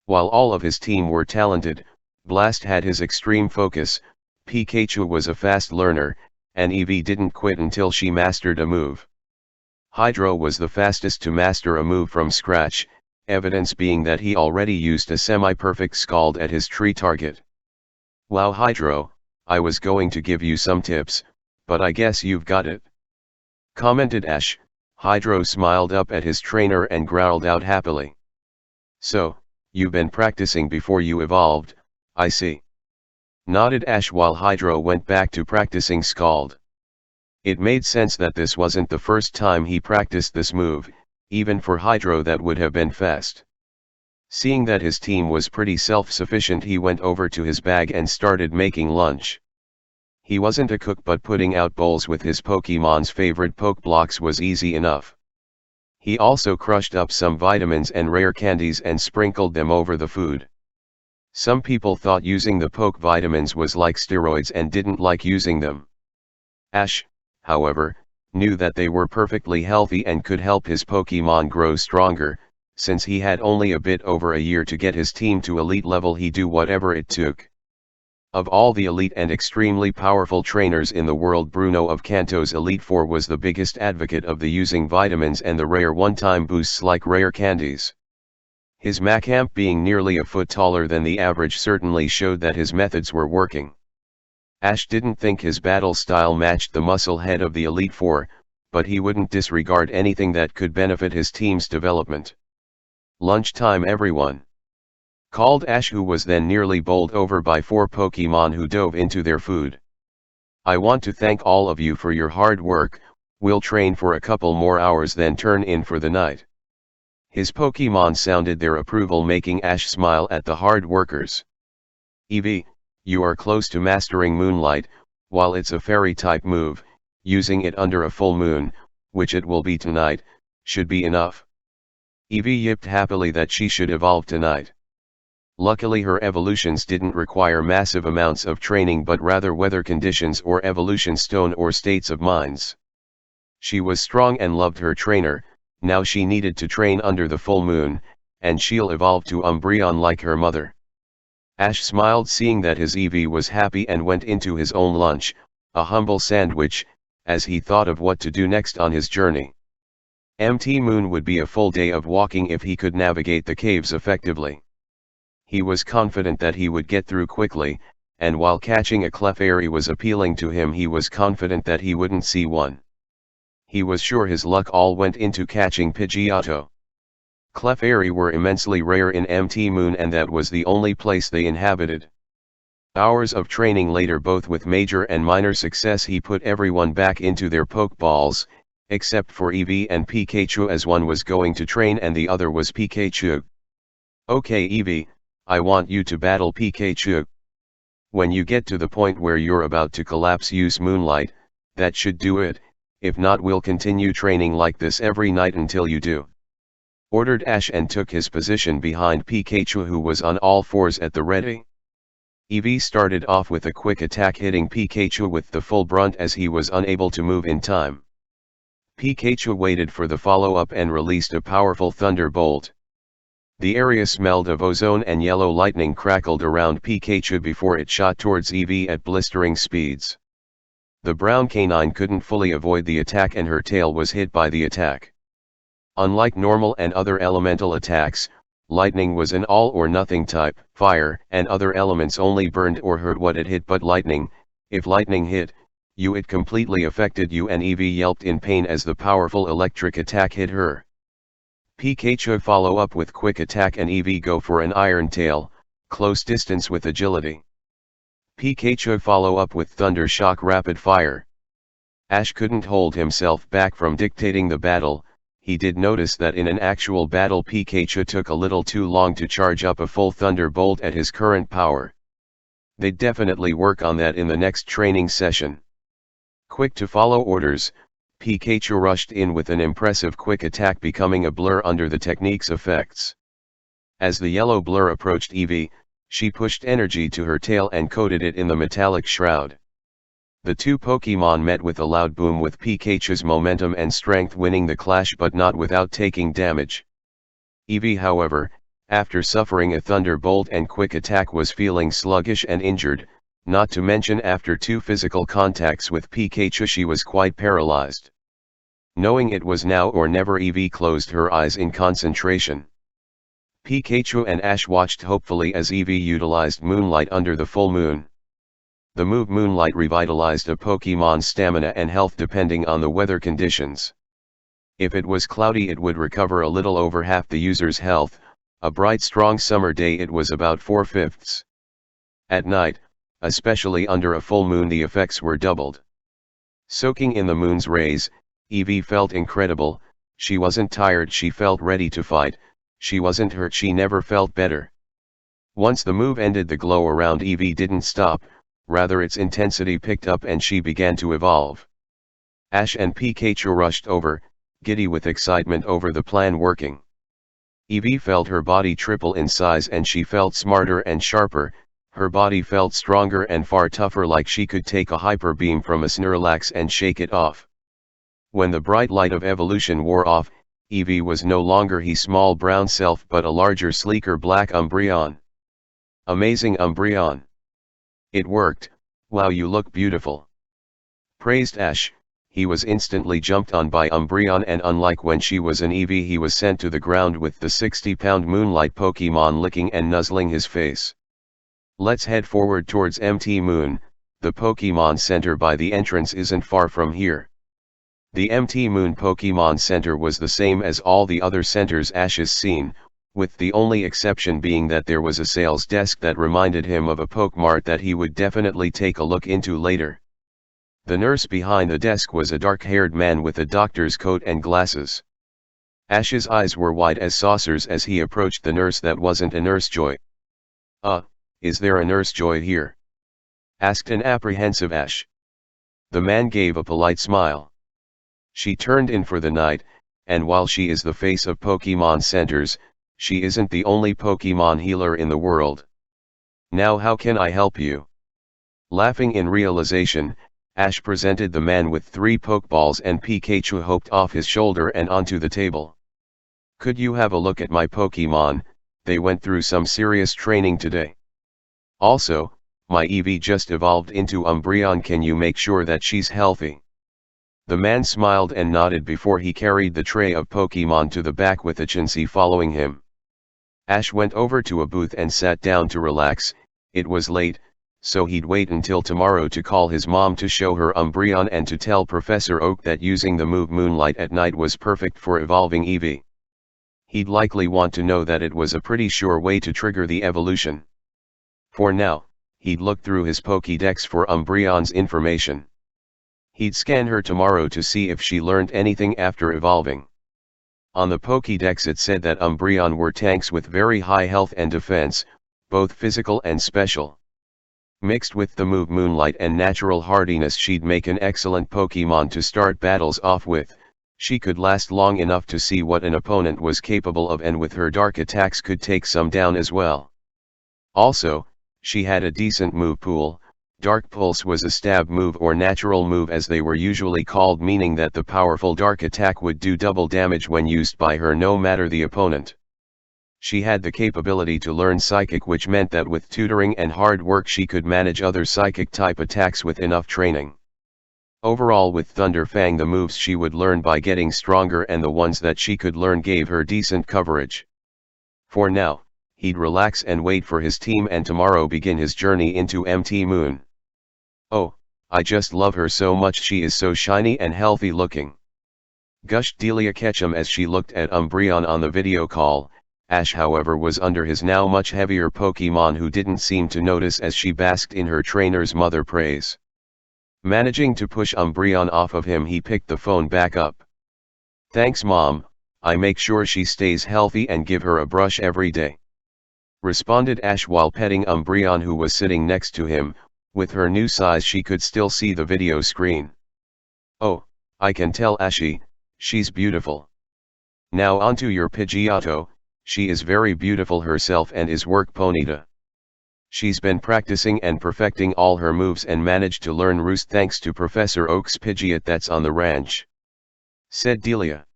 While all of his team were talented, Blast had his extreme focus. Pikachu was a fast learner, and Eevee didn't quit until she mastered a move. Hydro was the fastest to master a move from scratch, evidence being that he already used a semi-perfect Scald at his tree target. Wow, Hydro, I was going to give you some tips, but I guess you've got it, commented Ash. Hydro smiled up at his trainer and growled out happily. So, you've been practicing before you evolved, I see. Nodded Ash while Hydro went back to practicing Scald. It made sense that this wasn't the first time he practiced this move. Even for Hydro that would have been fast. Seeing that his team was pretty self-sufficient, he went over to his bag and started making lunch. He wasn't a cook, but putting out bowls with his Pokemon's favorite poke blocks was easy enough. He also crushed up some vitamins and rare candies and sprinkled them over the food. Some people thought using the poke vitamins was like steroids and didn't like using them. Ash, however, knew that they were perfectly healthy and could help his Pokemon grow stronger. Since he had only a bit over a year to get his team to elite level, he'd do whatever it took. Of all the elite and extremely powerful trainers in the world, Bruno of Kanto's Elite Four was the biggest advocate of the using vitamins and the rare one-time boosts like rare candies. His Macamp being nearly a foot taller than the average certainly showed that his methods were working. Ash didn't think his battle style matched the muscle head of the Elite Four, but he wouldn't disregard anything that could benefit his team's development. "Lunchtime everyone," called Ash, who was then nearly bowled over by 4 Pokemon who dove into their food. "I want to thank all of you for your hard work. We'll train for a couple more hours then turn in for the night." His Pokemon sounded their approval, making Ash smile at the hard workers. "Eevee, you are close to mastering Moonlight. While it's a fairy-type move, using it under a full moon, which it will be tonight, should be enough." Eevee yipped happily that she should evolve tonight. Luckily her evolutions didn't require massive amounts of training but rather weather conditions or evolution stone or states of minds. She was strong and loved her trainer. Now she needed to train under the full moon, and she'll evolve to Umbreon like her mother. Ash smiled seeing that his Eevee was happy and went into his own lunch, a humble sandwich, as he thought of what to do next on his journey. Mt. Moon would be a full day of walking if he could navigate the caves effectively. He was confident that he would get through quickly, and while catching a Clefairy was appealing to him, he was confident that he wouldn't see one. He was sure his luck all went into catching Pidgeotto. Clefairy were immensely rare in Mt. Moon, and that was the only place they inhabited. Hours of training later, both with major and minor success, he put everyone back into their Pokeballs, except for Eevee and Pikachu, as one was going to train and the other was Pikachu. "Okay Eevee, I want you to battle Pikachu. When you get to the point where you're about to collapse, use Moonlight. That should do it. If not, we'll continue training like this every night until you do," ordered Ash, and took his position behind Pikachu, who was on all fours at the ready. Eevee started off with a quick attack, hitting Pikachu with the full brunt as he was unable to move in time. Pikachu waited for the follow-up and released a powerful thunderbolt. The area smelled of ozone and yellow lightning crackled around Pikachu before it shot towards Eevee at blistering speeds. The brown canine couldn't fully avoid the attack and her tail was hit by the attack. Unlike normal and other elemental attacks, lightning was an all-or-nothing type. Fire and other elements only burned or hurt what it hit, but lightning, if lightning hit you, it completely affected you, and Eevee yelped in pain as the powerful electric attack hit her. Pikachu follow up with quick attack and Eevee go for an iron tail, close distance with agility. Pikachu follow up with thunder shock rapid fire. Ash couldn't hold himself back from dictating the battle. He did notice that in an actual battle Pikachu took a little too long to charge up a full thunderbolt at his current power. They'd definitely work on that in the next training session. Quick to follow orders, Pikachu rushed in with an impressive quick attack, becoming a blur under the technique's effects. As the yellow blur approached Eevee, she pushed energy to her tail and coated it in the metallic shroud. The two Pokemon met with a loud boom, with Pikachu's momentum and strength winning the clash but not without taking damage. Eevee, however, after suffering a thunderbolt and quick attack, was feeling sluggish and injured, not to mention after 2 physical contacts with Pikachu she was quite paralyzed. Knowing it was now or never, Eevee closed her eyes in concentration. Pikachu and Ash watched hopefully as Eevee utilized Moonlight under the full moon. The move Moonlight revitalized a Pokemon's stamina and health depending on the weather conditions. If it was cloudy, it would recover a little over half the user's health. A bright strong summer day, it was about 4/5. At night, especially under a full moon, the effects were doubled. Soaking in the moon's rays, Eevee felt incredible. She wasn't tired, she felt ready to fight. She wasn't hurt, she never felt better. Once the move ended, the glow around Eevee didn't stop, rather its intensity picked up and she began to evolve. Ash and Pikachu rushed over, giddy with excitement over the plan working. Evie felt her body triple in size and she felt smarter and sharper, her body felt stronger and far tougher, like she could take a hyper beam from a Snorlax and shake it off. When the bright light of evolution wore off, Evie was no longer his small brown self but a larger, sleeker black Umbreon. Amazing Umbreon! It worked, wow, you look beautiful! Praised Ash. He was instantly jumped on by Umbreon, and unlike when she was an Eevee, he was sent to the ground with the 60-pound Moonlight Pokemon licking and nuzzling his face. Let's head forward towards MT Moon. The Pokemon Center by the entrance isn't far from here. The MT Moon Pokemon Center was the same as all the other centers Ash has seen, with the only exception being that there was a sales desk that reminded him of a Pokemart that he would definitely take a look into later. The nurse behind the desk was a dark-haired man with a doctor's coat and glasses. Ash's eyes were wide as saucers as he approached the nurse. That wasn't a Nurse Joy. Is there a Nurse Joy here?" asked an apprehensive Ash. The man gave a polite smile. "She turned in for the night, and while she is the face of Pokemon centers, she isn't the only Pokemon healer in the world. Now how can I help you?" Laughing in realization, Ash presented the man with 3 Pokeballs and Pikachu hopped off his shoulder and onto the table. "Could you have a look at my Pokemon? They went through some serious training today. Also, my Eevee just evolved into Umbreon. Can you make sure that she's healthy?" The man smiled and nodded before he carried the tray of Pokemon to the back with Chansey following him. Ash went over to a booth and sat down to relax. It was late, so he'd wait until tomorrow to call his mom to show her Umbreon and to tell Professor Oak that using the move Moonlight at night was perfect for evolving Eevee. He'd likely want to know that it was a pretty sure way to trigger the evolution. For now, he'd look through his Pokédex for Umbreon's information. He'd scan her tomorrow to see if she learned anything after evolving. On the Pokédex it said that Umbreon were tanks with very high health and defense, both physical and special. Mixed with the move Moonlight and natural hardiness, she'd make an excellent Pokemon to start battles off with. She could last long enough to see what an opponent was capable of, and with her dark attacks could take some down as well. Also, she had a decent move pool. Dark Pulse was a stab move or natural move as they were usually called, meaning that the powerful dark attack would do double damage when used by her no matter the opponent. She had the capability to learn Psychic, which meant that with tutoring and hard work she could manage other Psychic-type attacks with enough training. Overall, with Thunder Fang, the moves she would learn by getting stronger and the ones that she could learn gave her decent coverage. For now, he'd relax and wait for his team and tomorrow begin his journey into MT Moon. "Oh, I just love her so much, she is so shiny and healthy looking," gushed Delia Ketchum as she looked at Umbreon on the video call. Ash, however, was under his now much heavier Pokemon, who didn't seem to notice as she basked in her trainer's mother praise. Managing to push Umbreon off of him, he picked the phone back up. "Thanks Mom, I make sure she stays healthy and give her a brush every day," responded Ash while petting Umbreon, who was sitting next to him. With her new size she could still see the video screen. "Oh, I can tell Ashy, she's beautiful. Now onto your Pidgeotto. She is very beautiful herself and is work Ponyta. She's been practicing and perfecting all her moves and managed to learn Roost thanks to Professor Oak's Pidgeot that's on the ranch," said Delia.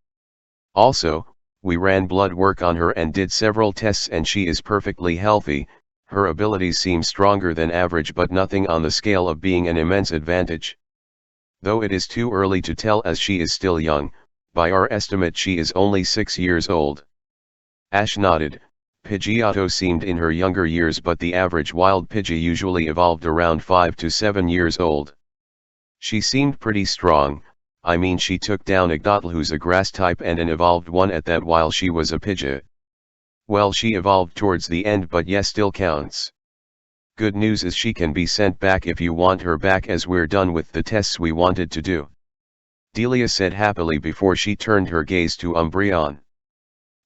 "Also, we ran blood work on her and did several tests and she is perfectly healthy. Her abilities seem stronger than average but nothing on the scale of being an immense advantage. Though it is too early to tell as she is still young, by our estimate she is only 6 years old." Ash nodded. Pidgeotto seemed in her younger years, but the average wild Pidgey usually evolved around 5 to 7 years old. "She seemed pretty strong. I mean, she took down Igdotl, who's a grass type and an evolved one at that, while she was a Pidgeot. Well, she evolved towards the end, but yes, still counts. Good news is she can be sent back if you want her back, as we're done with the tests we wanted to do," Delia said happily before she turned her gaze to Umbreon.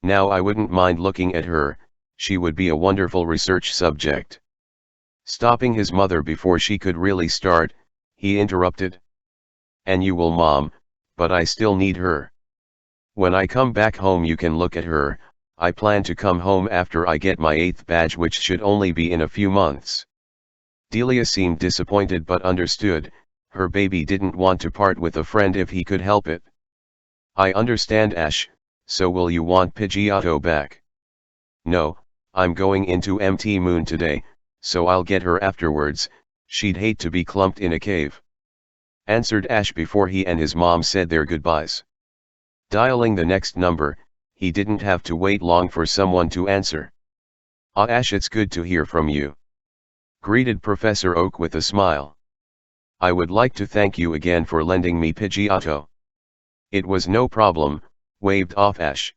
"Now I wouldn't mind looking at her, she would be a wonderful research subject." Stopping his mother before she could really start, he interrupted. "And you will, Mom, but I still need her. When I come back home you can look at her. I plan to come home after I get my 8th badge, which should only be in a few months. Delia seemed disappointed but understood, her baby didn't want to part with a friend if he could help it. I understand, Ash, so will you want Pidgeotto back? No, I'm going into MT Moon today, so I'll get her afterwards, she'd hate to be clumped in a cave. Answered Ash before he and his mom said their goodbyes. Dialing the next number, he didn't have to wait long for someone to answer. Ah, Ash, it's good to hear from you. Greeted Professor Oak with a smile. I would like to thank you again for lending me Pidgeotto. It was no problem, waved off Ash.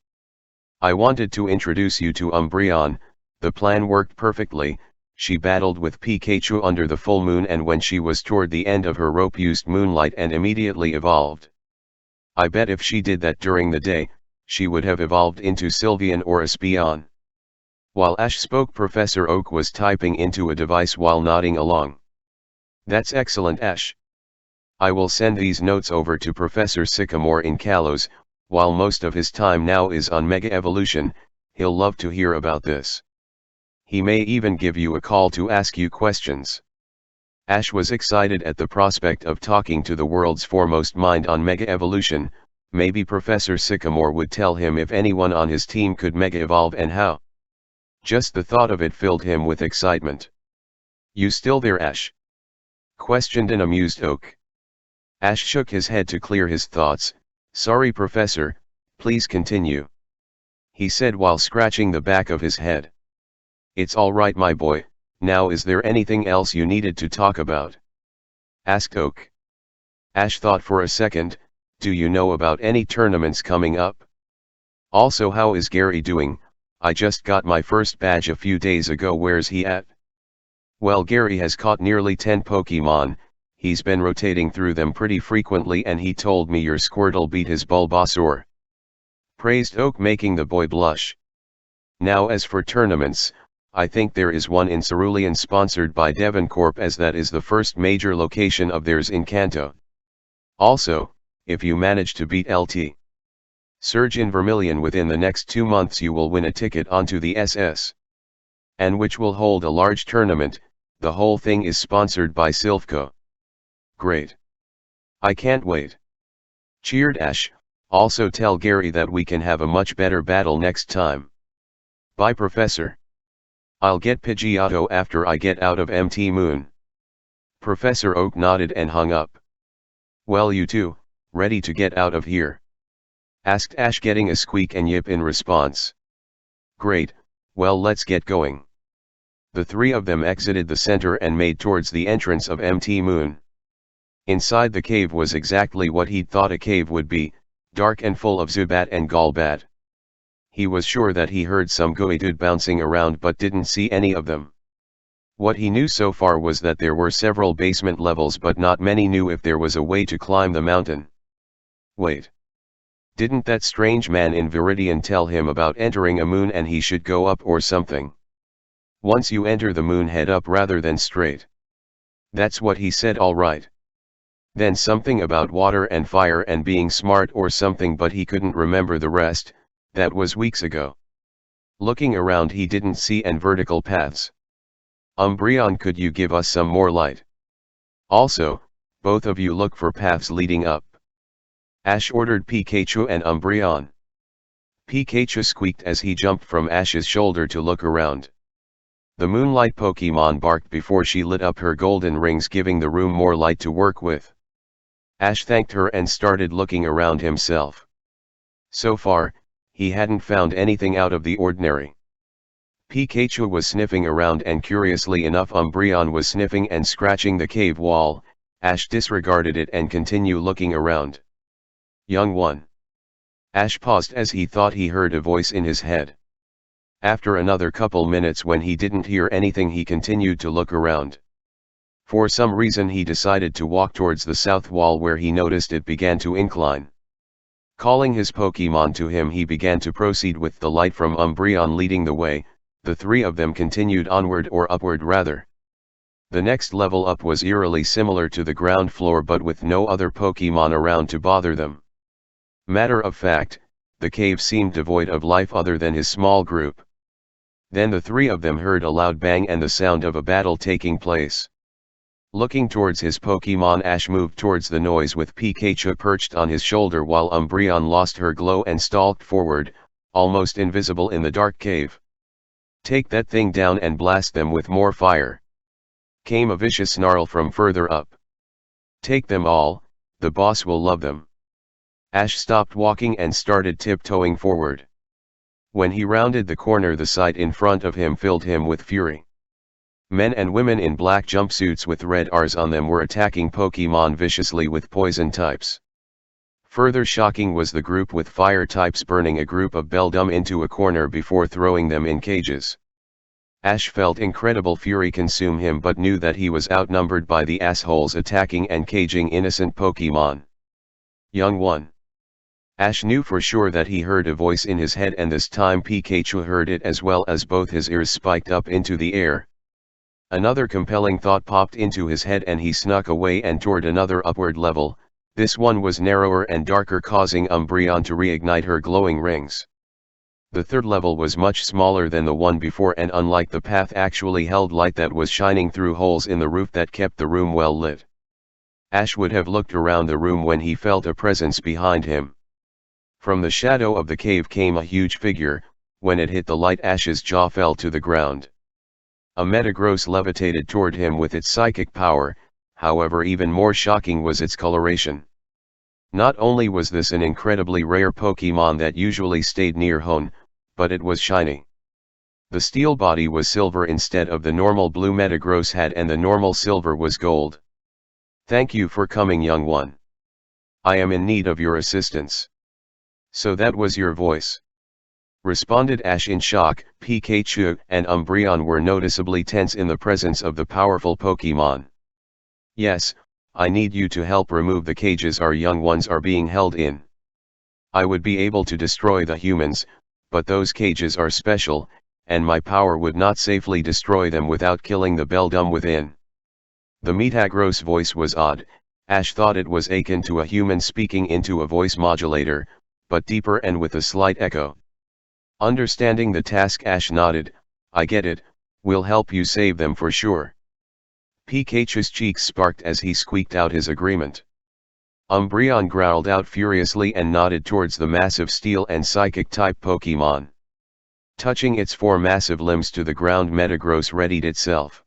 I wanted to introduce you to Umbreon, the plan worked perfectly. She battled with Pikachu under the full moon, and when she was toward the end of her rope used Moonlight and immediately evolved. I bet if she did that during the day, she would have evolved into Sylveon or Espeon. While Ash spoke, Professor Oak was typing into a device while nodding along. That's excellent, Ash. I will send these notes over to Professor Sycamore in Kalos. While most of his time now is on Mega Evolution, he'll love to hear about this. He may even give you a call to ask you questions. Ash was excited at the prospect of talking to the world's foremost mind on Mega Evolution. Maybe Professor Sycamore would tell him if anyone on his team could Mega Evolve and how. Just the thought of it filled him with excitement. You still there, Ash? Questioned an amused Oak. Ash shook his head to clear his thoughts. Sorry, Professor, please continue. He said while scratching the back of his head. It's all right, my boy. Now, is there anything else you needed to talk about? Asked Oak. Ash thought for a second. Do you know about any tournaments coming up? Also, how is Gary doing? I just got my first badge a few days ago. Where's he at? Well, Gary has caught nearly 10 Pokemon. He's been rotating through them pretty frequently, and he told me your Squirtle beat his Bulbasaur. Praised Oak, making the boy blush. Now, as for tournaments, I think there is one in Cerulean sponsored by Devoncorp, as that is the first major location of theirs in Kanto. Also, if you manage to beat LT Surge in Vermilion within the next 2 months, you will win a ticket onto the SS. And which will hold a large tournament. The whole thing is sponsored by Silphco. Great. I can't wait. Cheered Ash. Also tell Gary that we can have a much better battle next time. Bye, Professor. I'll get Pidgeotto after I get out of MT Moon. Professor Oak nodded and hung up. Well, you two, ready to get out of here? Asked Ash, getting a squeak and yip in response. Great, well, let's get going. The three of them exited the center and made towards the entrance of MT Moon. Inside the cave was exactly what he'd thought a cave would be, dark and full of Zubat and Golbat. He was sure that he heard some Geodude bouncing around but didn't see any of them. What he knew so far was that there were several basement levels, but not many knew if there was a way to climb the mountain. Wait. Didn't that strange man in Viridian tell him about entering a moon and he should go up or something? Once you enter the moon, head up rather than straight. That's what he said, all right. Then something about water and fire and being smart or something, but he couldn't remember the rest. That was weeks ago. Looking around, he didn't see any vertical paths. Umbreon, could you give us some more light? Also, both of you look for paths leading up. Ash ordered Pikachu and Umbreon. Pikachu squeaked as he jumped from Ash's shoulder to look around. The Moonlight Pokemon barked before she lit up her golden rings, giving the room more light to work with. Ash thanked her and started looking around himself. So far, he hadn't found anything out of the ordinary. Pikachu was sniffing around, and curiously enough Umbreon was sniffing and scratching the cave wall. Ash disregarded it and continued looking around. Young one. Ash paused as he thought he heard a voice in his head. After another couple minutes, when he didn't hear anything, he continued to look around. For some reason he decided to walk towards the south wall, where he noticed it began to incline. Calling his Pokemon to him, he began to proceed with the light from Umbreon leading the way. The three of them continued onward, or upward rather. The next level up was eerily similar to the ground floor, but with no other Pokemon around to bother them. Matter of fact, the cave seemed devoid of life other than his small group. Then the three of them heard a loud bang and the sound of a battle taking place. Looking towards his Pokemon, Ash moved towards the noise with Pikachu perched on his shoulder while Umbreon lost her glow and stalked forward, almost invisible in the dark cave. "Take that thing down and blast them with more fire," came a vicious snarl from further up. "Take them all, the boss will love them." Ash stopped walking and started tiptoeing forward. When he rounded the corner, the sight in front of him filled him with fury. Men and women in black jumpsuits with red R's on them were attacking Pokemon viciously with poison types. Further shocking was the group with fire types burning a group of Beldum into a corner before throwing them in cages. Ash felt incredible fury consume him but knew that he was outnumbered by the assholes attacking and caging innocent Pokemon. "Young one." Ash knew for sure that he heard a voice in his head, and this time Pikachu heard it as well, as both his ears spiked up into the air. Another compelling thought popped into his head and he snuck away and toward another upward level. This one was narrower and darker, causing Umbreon to reignite her glowing rings. The third level was much smaller than the one before, and unlike the path actually held light that was shining through holes in the roof that kept the room well lit. Ash would have looked around the room when he felt a presence behind him. From the shadow of the cave came a huge figure. When it hit the light, Ash's jaw fell to the ground. A Metagross levitated toward him with its psychic power, however even more shocking was its coloration. Not only was this an incredibly rare Pokemon that usually stayed near home, but it was shiny. The steel body was silver instead of the normal blue Metagross had, and the normal silver was gold. "Thank you for coming, young one. I am in need of your assistance." "So that was your voice?" responded Ash in shock. Pikachu and Umbreon were noticeably tense in the presence of the powerful Pokemon. "Yes, I need you to help remove the cages our young ones are being held in. I would be able to destroy the humans, but those cages are special, and my power would not safely destroy them without killing the Beldum within." The Metagross voice was odd. Ash thought it was akin to a human speaking into a voice modulator, but deeper and with a slight echo. Understanding the task, Ash nodded. "I get it, we'll help you save them for sure." Pikachu's cheeks sparked as he squeaked out his agreement. Umbreon growled out furiously and nodded towards the massive steel and psychic type Pokemon. Touching its four massive limbs to the ground, Metagross readied itself.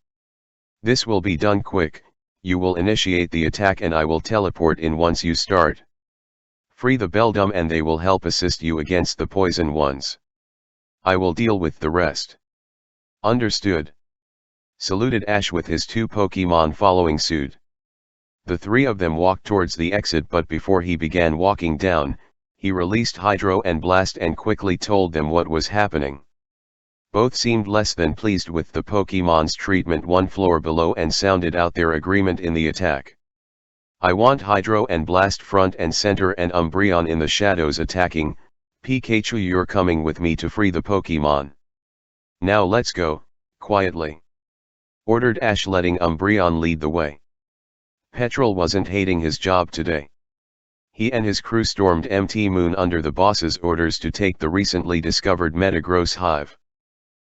"This will be done quick. You will initiate the attack and I will teleport in once you start. Free the Beldum and they will help assist you against the poison ones. I will deal with the rest." "Understood," saluted Ash with his two Pokemon following suit. The three of them walked towards the exit, but before he began walking down, he released Hydro and Blast and quickly told them what was happening. Both seemed less than pleased with the Pokemon's treatment one floor below and sounded out their agreement in the attack. "I want Hydro and Blast front and center and Umbreon in the shadows attacking. Pikachu, you're coming with me to free the Pokemon. Now let's go, quietly," ordered Ash, letting Umbreon lead the way. Petrol wasn't hating his job today. He and his crew stormed MT Moon under the boss's orders to take the recently discovered Metagross hive.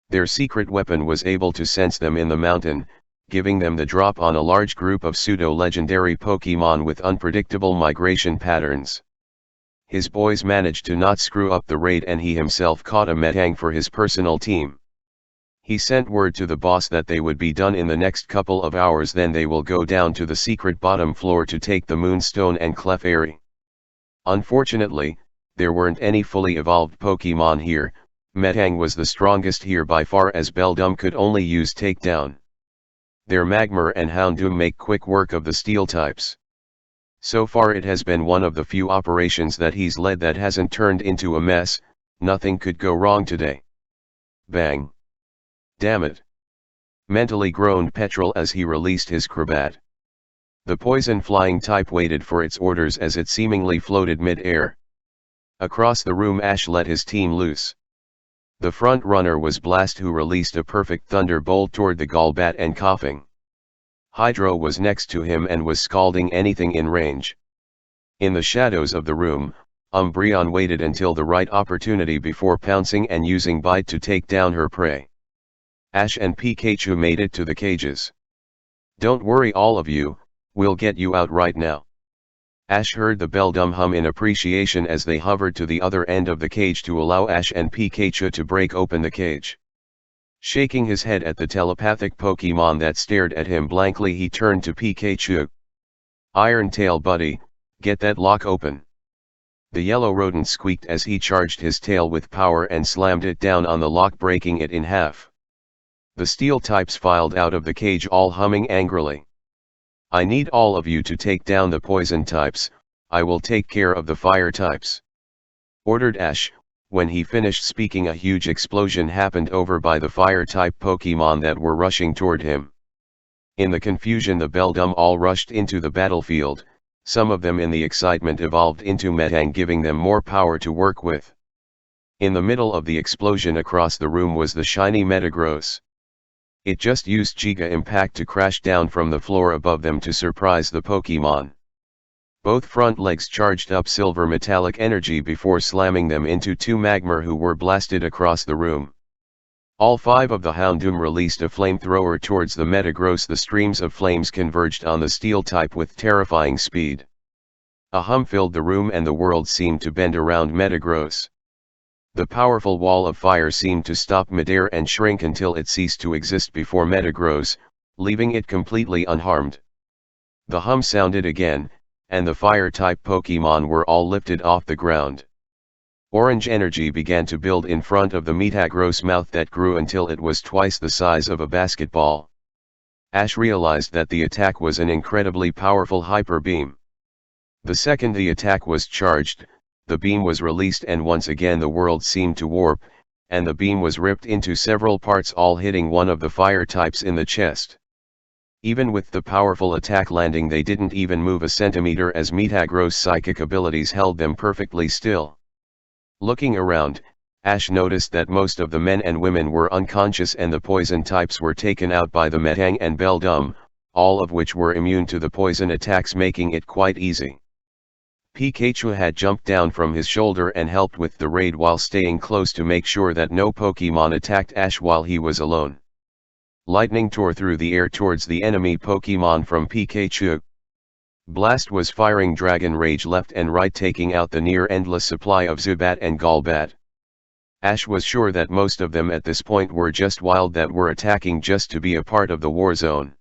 Their secret weapon was able to sense them in the mountain, giving them the drop on a large group of pseudo-legendary Pokemon with unpredictable migration patterns. His boys managed to not screw up the raid and he himself caught a Metang for his personal team. He sent word to the boss that they would be done in the next couple of hours, then they will go down to the secret bottom floor to take the Moonstone and Clefairy. Unfortunately, there weren't any fully evolved Pokemon here. Metang was the strongest here by far, as Beldum could only use takedown. Their Magmar and Houndoom make quick work of the steel types. So far it has been one of the few operations that he's led that hasn't turned into a mess. Nothing could go wrong today. Bang. Damn it. Mentally groaned Petrol as he released his Crobat. The poison flying type waited for its orders as it seemingly floated mid-air. Across the room, Ash let his team loose. The front runner was Blast, who released a perfect thunderbolt toward the Golbat and coughing. Hydro was next to him and was scalding anything in range. In the shadows of the room, Umbreon waited until the right opportunity before pouncing and using Bite to take down her prey. Ash and Pikachu made it to the cages. "Don't worry all of you, we'll get you out right now." Ash heard the Beldum hum in appreciation as they hovered to the other end of the cage to allow Ash and Pikachu to break open the cage. Shaking his head at the telepathic Pokemon that stared at him blankly, he turned to Pikachu. "Iron Tail buddy, get that lock open." The yellow rodent squeaked as he charged his tail with power and slammed it down on the lock, breaking it in half. The steel types filed out of the cage, all humming angrily. "I need all of you to take down the poison types, I will take care of the fire types," ordered Ash. When he finished speaking, a huge explosion happened over by the fire-type Pokemon that were rushing toward him. In the confusion, the Beldum all rushed into the battlefield. Some of them in the excitement evolved into Metang, giving them more power to work with. In the middle of the explosion across the room was the shiny Metagross. It just used Giga Impact to crash down from the floor above them to surprise the Pokemon. Both front legs charged up silver metallic energy before slamming them into two Magmar who were blasted across the room. All five of the Houndoom released a flamethrower towards the Metagross. The streams of flames converged on the steel type with terrifying speed. A hum filled the room and the world seemed to bend around Metagross. The powerful wall of fire seemed to stop midair and shrink until it ceased to exist before Metagross, leaving it completely unharmed. The hum sounded again, and the fire-type Pokemon were all lifted off the ground. Orange energy began to build in front of the Metagross mouth that grew until it was twice the size of a basketball. Ash realized that the attack was an incredibly powerful hyper beam. The second the attack was charged, the beam was released and once again the world seemed to warp, and the beam was ripped into several parts, all hitting one of the fire types in the chest. Even with the powerful attack landing, they didn't even move a centimeter as Metagross' psychic abilities held them perfectly still. Looking around, Ash noticed that most of the men and women were unconscious and the poison types were taken out by the Metang and Beldum, all of which were immune to the poison attacks, making it quite easy. Pikachu had jumped down from his shoulder and helped with the raid while staying close to make sure that no Pokemon attacked Ash while he was alone. Lightning tore through the air towards the enemy Pokemon from Pikachu. Blast was firing Dragon Rage left and right, taking out the near-endless supply of Zubat and Golbat. Ash was sure that most of them at this point were just wild that were attacking just to be a part of the war zone.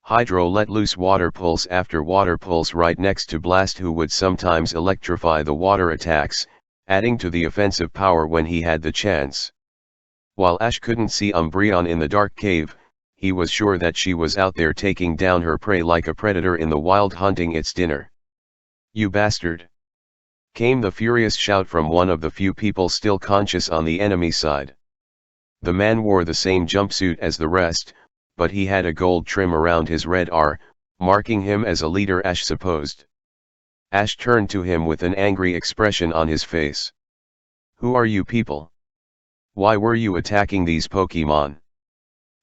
Hydro let loose Water Pulse after Water Pulse right next to Blast, who would sometimes electrify the water attacks, adding to the offensive power when he had the chance. While Ash couldn't see Umbreon in the dark cave, he was sure that she was out there taking down her prey like a predator in the wild hunting its dinner. "You bastard!" came the furious shout from one of the few people still conscious on the enemy side. The man wore the same jumpsuit as the rest, but he had a gold trim around his red R, marking him as a leader, Ash supposed. Ash turned to him with an angry expression on his face. "Who are you people? Why were you attacking these Pokemon?"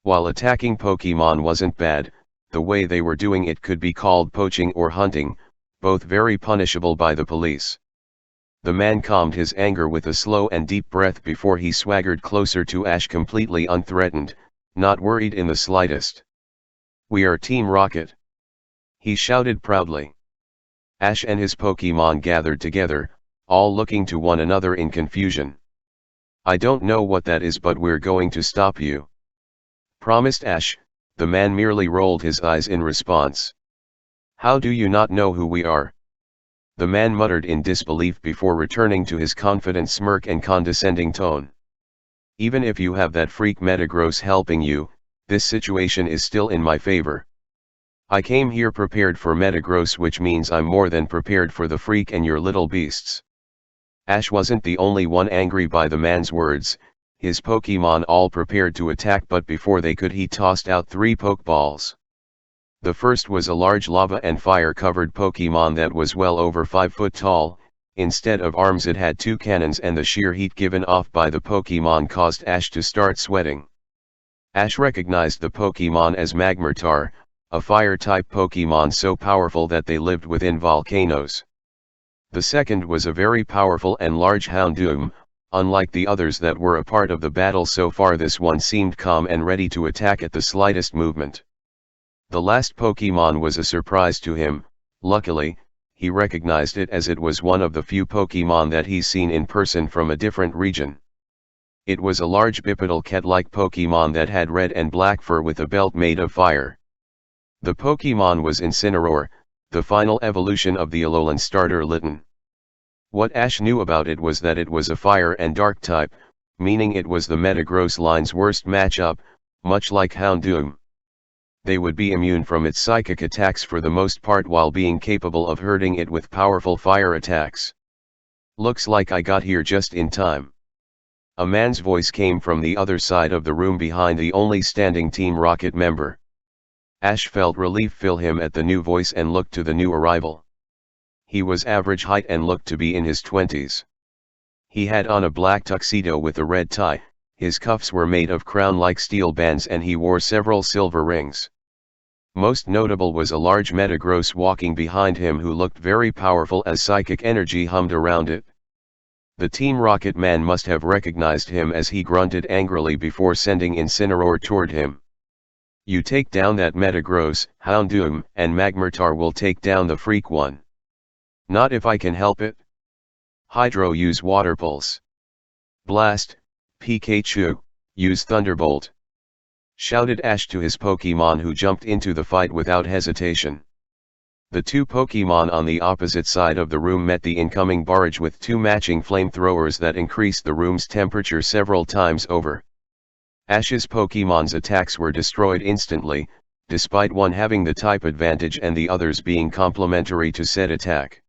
While attacking Pokemon wasn't bad, the way they were doing it could be called poaching or hunting, both very punishable by the police. The man calmed his anger with a slow and deep breath before he swaggered closer to Ash, completely unthreatened, not worried in the slightest. "We are Team Rocket," he shouted proudly. Ash and his Pokemon gathered together, all looking to one another in confusion. "I don't know what that is, but we're going to stop you," promised Ash. The man merely rolled his eyes in response. "How do you not know who we are?" the man muttered in disbelief before returning to his confident smirk and condescending tone. "Even if you have that freak Metagross helping you, this situation is still in my favor. I came here prepared for Metagross, which means I'm more than prepared for the freak and your little beasts." Ash wasn't the only one angry by the man's words. His Pokemon all prepared to attack, but before they could, he tossed out 3 Pokeballs. The first was a large lava and fire-covered Pokemon that was well over 5 foot tall. Instead of arms it had 2 cannons, and the sheer heat given off by the Pokemon caused Ash to start sweating. Ash recognized the Pokemon as Magmar, a fire-type Pokemon so powerful that they lived within volcanoes. The second was a very powerful and large Houndoom. Unlike the others that were a part of the battle so far, this one seemed calm and ready to attack at the slightest movement. The last Pokemon was a surprise to him. Luckily, he recognized it as it was one of the few Pokemon that he's seen in person from a different region. It was a large bipedal cat-like Pokemon that had red and black fur with a belt made of fire. The Pokemon was Incineroar, the final evolution of the Alolan starter Litten. What Ash knew about it was that it was a fire and dark type, meaning it was the Metagross line's worst matchup, much like Houndoom. They would be immune from its psychic attacks for the most part while being capable of hurting it with powerful fire attacks. Looks like I got here just in time. A man's voice came from the other side of the room behind the only standing Team Rocket member. Ash felt relief fill him at the new voice and looked to the new arrival. He was average height and looked to be in his 20s. He had on a black tuxedo with a red tie, his cuffs were made of crown-like steel bands and he wore several silver rings. Most notable was a large Metagross walking behind him who looked very powerful as psychic energy hummed around it. The Team Rocket man must have recognized him as he grunted angrily before sending Incineroar toward him. You take down that Metagross, Houndoom, and Magmortar will take down the freak one. Not if I can help it. Hydro, use Water Pulse. Blast, Pikachu, use Thunderbolt. Shouted Ash to his Pokemon who jumped into the fight without hesitation. The two Pokemon on the opposite side of the room met the incoming barrage with two matching flamethrowers that increased the room's temperature several times over. Ash's Pokemon's attacks were destroyed instantly, despite one having the type advantage and the others being complementary to said attack.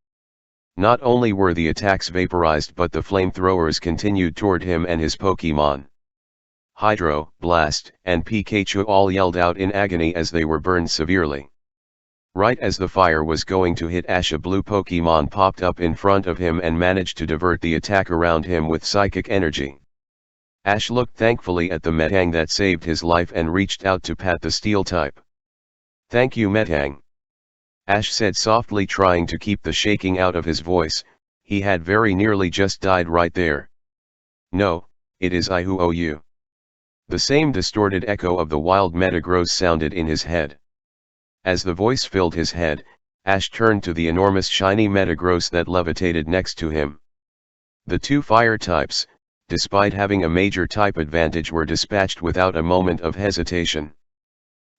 Not only were the attacks vaporized but the flamethrowers continued toward him and his Pokemon. Hydro, Blast, and Pikachu all yelled out in agony as they were burned severely. Right as the fire was going to hit Ash, a blue Pokemon popped up in front of him and managed to divert the attack around him with psychic energy. Ash looked thankfully at the Metang that saved his life and reached out to pat the steel type. Thank you, Metang. Ash said softly, trying to keep the shaking out of his voice. He had very nearly just died right there. No, it is I who owe you. The same distorted echo of the wild Metagross sounded in his head. As the voice filled his head, Ash turned to the enormous shiny Metagross that levitated next to him. The two fire types, despite having a major type advantage, were dispatched without a moment of hesitation.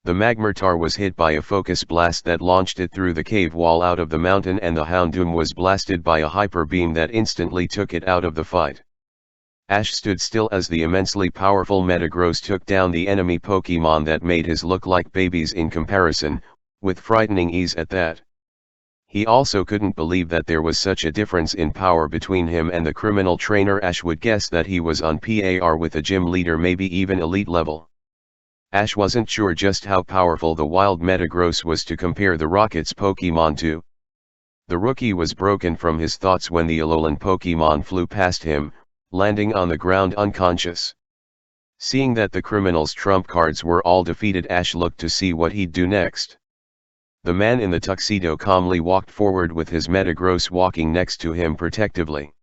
The Magmortar was hit by a focus blast that launched it through the cave wall out of the mountain, and the Houndoom was blasted by a hyper beam that instantly took it out of the fight. Ash stood still as the immensely powerful Metagross took down the enemy Pokemon that made his look like babies in comparison, with frightening ease at that. He also couldn't believe that there was such a difference in power between him and the criminal trainer. Ash would guess that he was on par with a gym leader, maybe even elite level. Ash wasn't sure just how powerful the wild Metagross was to compare the Rocket's Pokemon to. The rookie was broken from his thoughts when the Alolan Pokemon flew past him, landing on the ground unconscious. Seeing that the criminal's trump cards were all defeated, Ash looked to see what he'd do next. The man in the tuxedo calmly walked forward with his Metagross walking next to him protectively.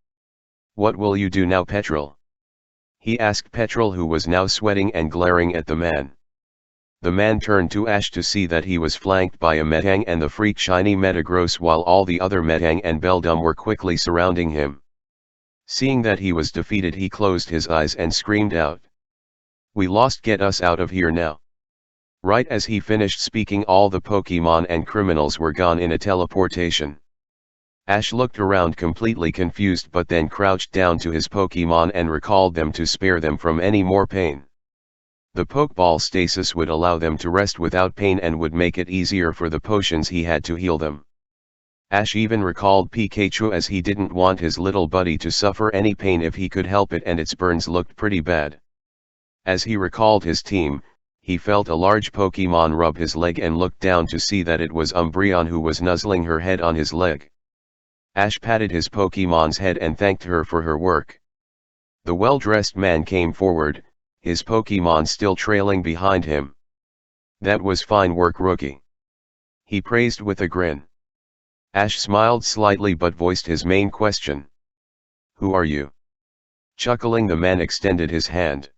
What will you do now, Petrol? He asked Petrol, who was now sweating and glaring at the man. The man turned to Ash to see that he was flanked by a Metang and the freak shiny Metagross, while all the other Metang and Beldum were quickly surrounding him. Seeing that he was defeated, he closed his eyes and screamed out, "We lost, get us out of here now." Right as he finished speaking, all the Pokemon and criminals were gone in a teleportation. Ash looked around completely confused, but then crouched down to his Pokemon and recalled them to spare them from any more pain. The Pokeball stasis would allow them to rest without pain and would make it easier for the potions he had to heal them. Ash even recalled Pikachu, as he didn't want his little buddy to suffer any pain if he could help it, and its burns looked pretty bad. As he recalled his team, he felt a large Pokemon rub his leg and looked down to see that it was Umbreon, who was nuzzling her head on his leg. Ash patted his Pokemon's head and thanked her for her work. The well-dressed man came forward, his Pokemon still trailing behind him. "That was fine work, rookie," he praised with a grin. Ash smiled slightly but voiced his main question. Who are you? Chuckling, the man extended his hand.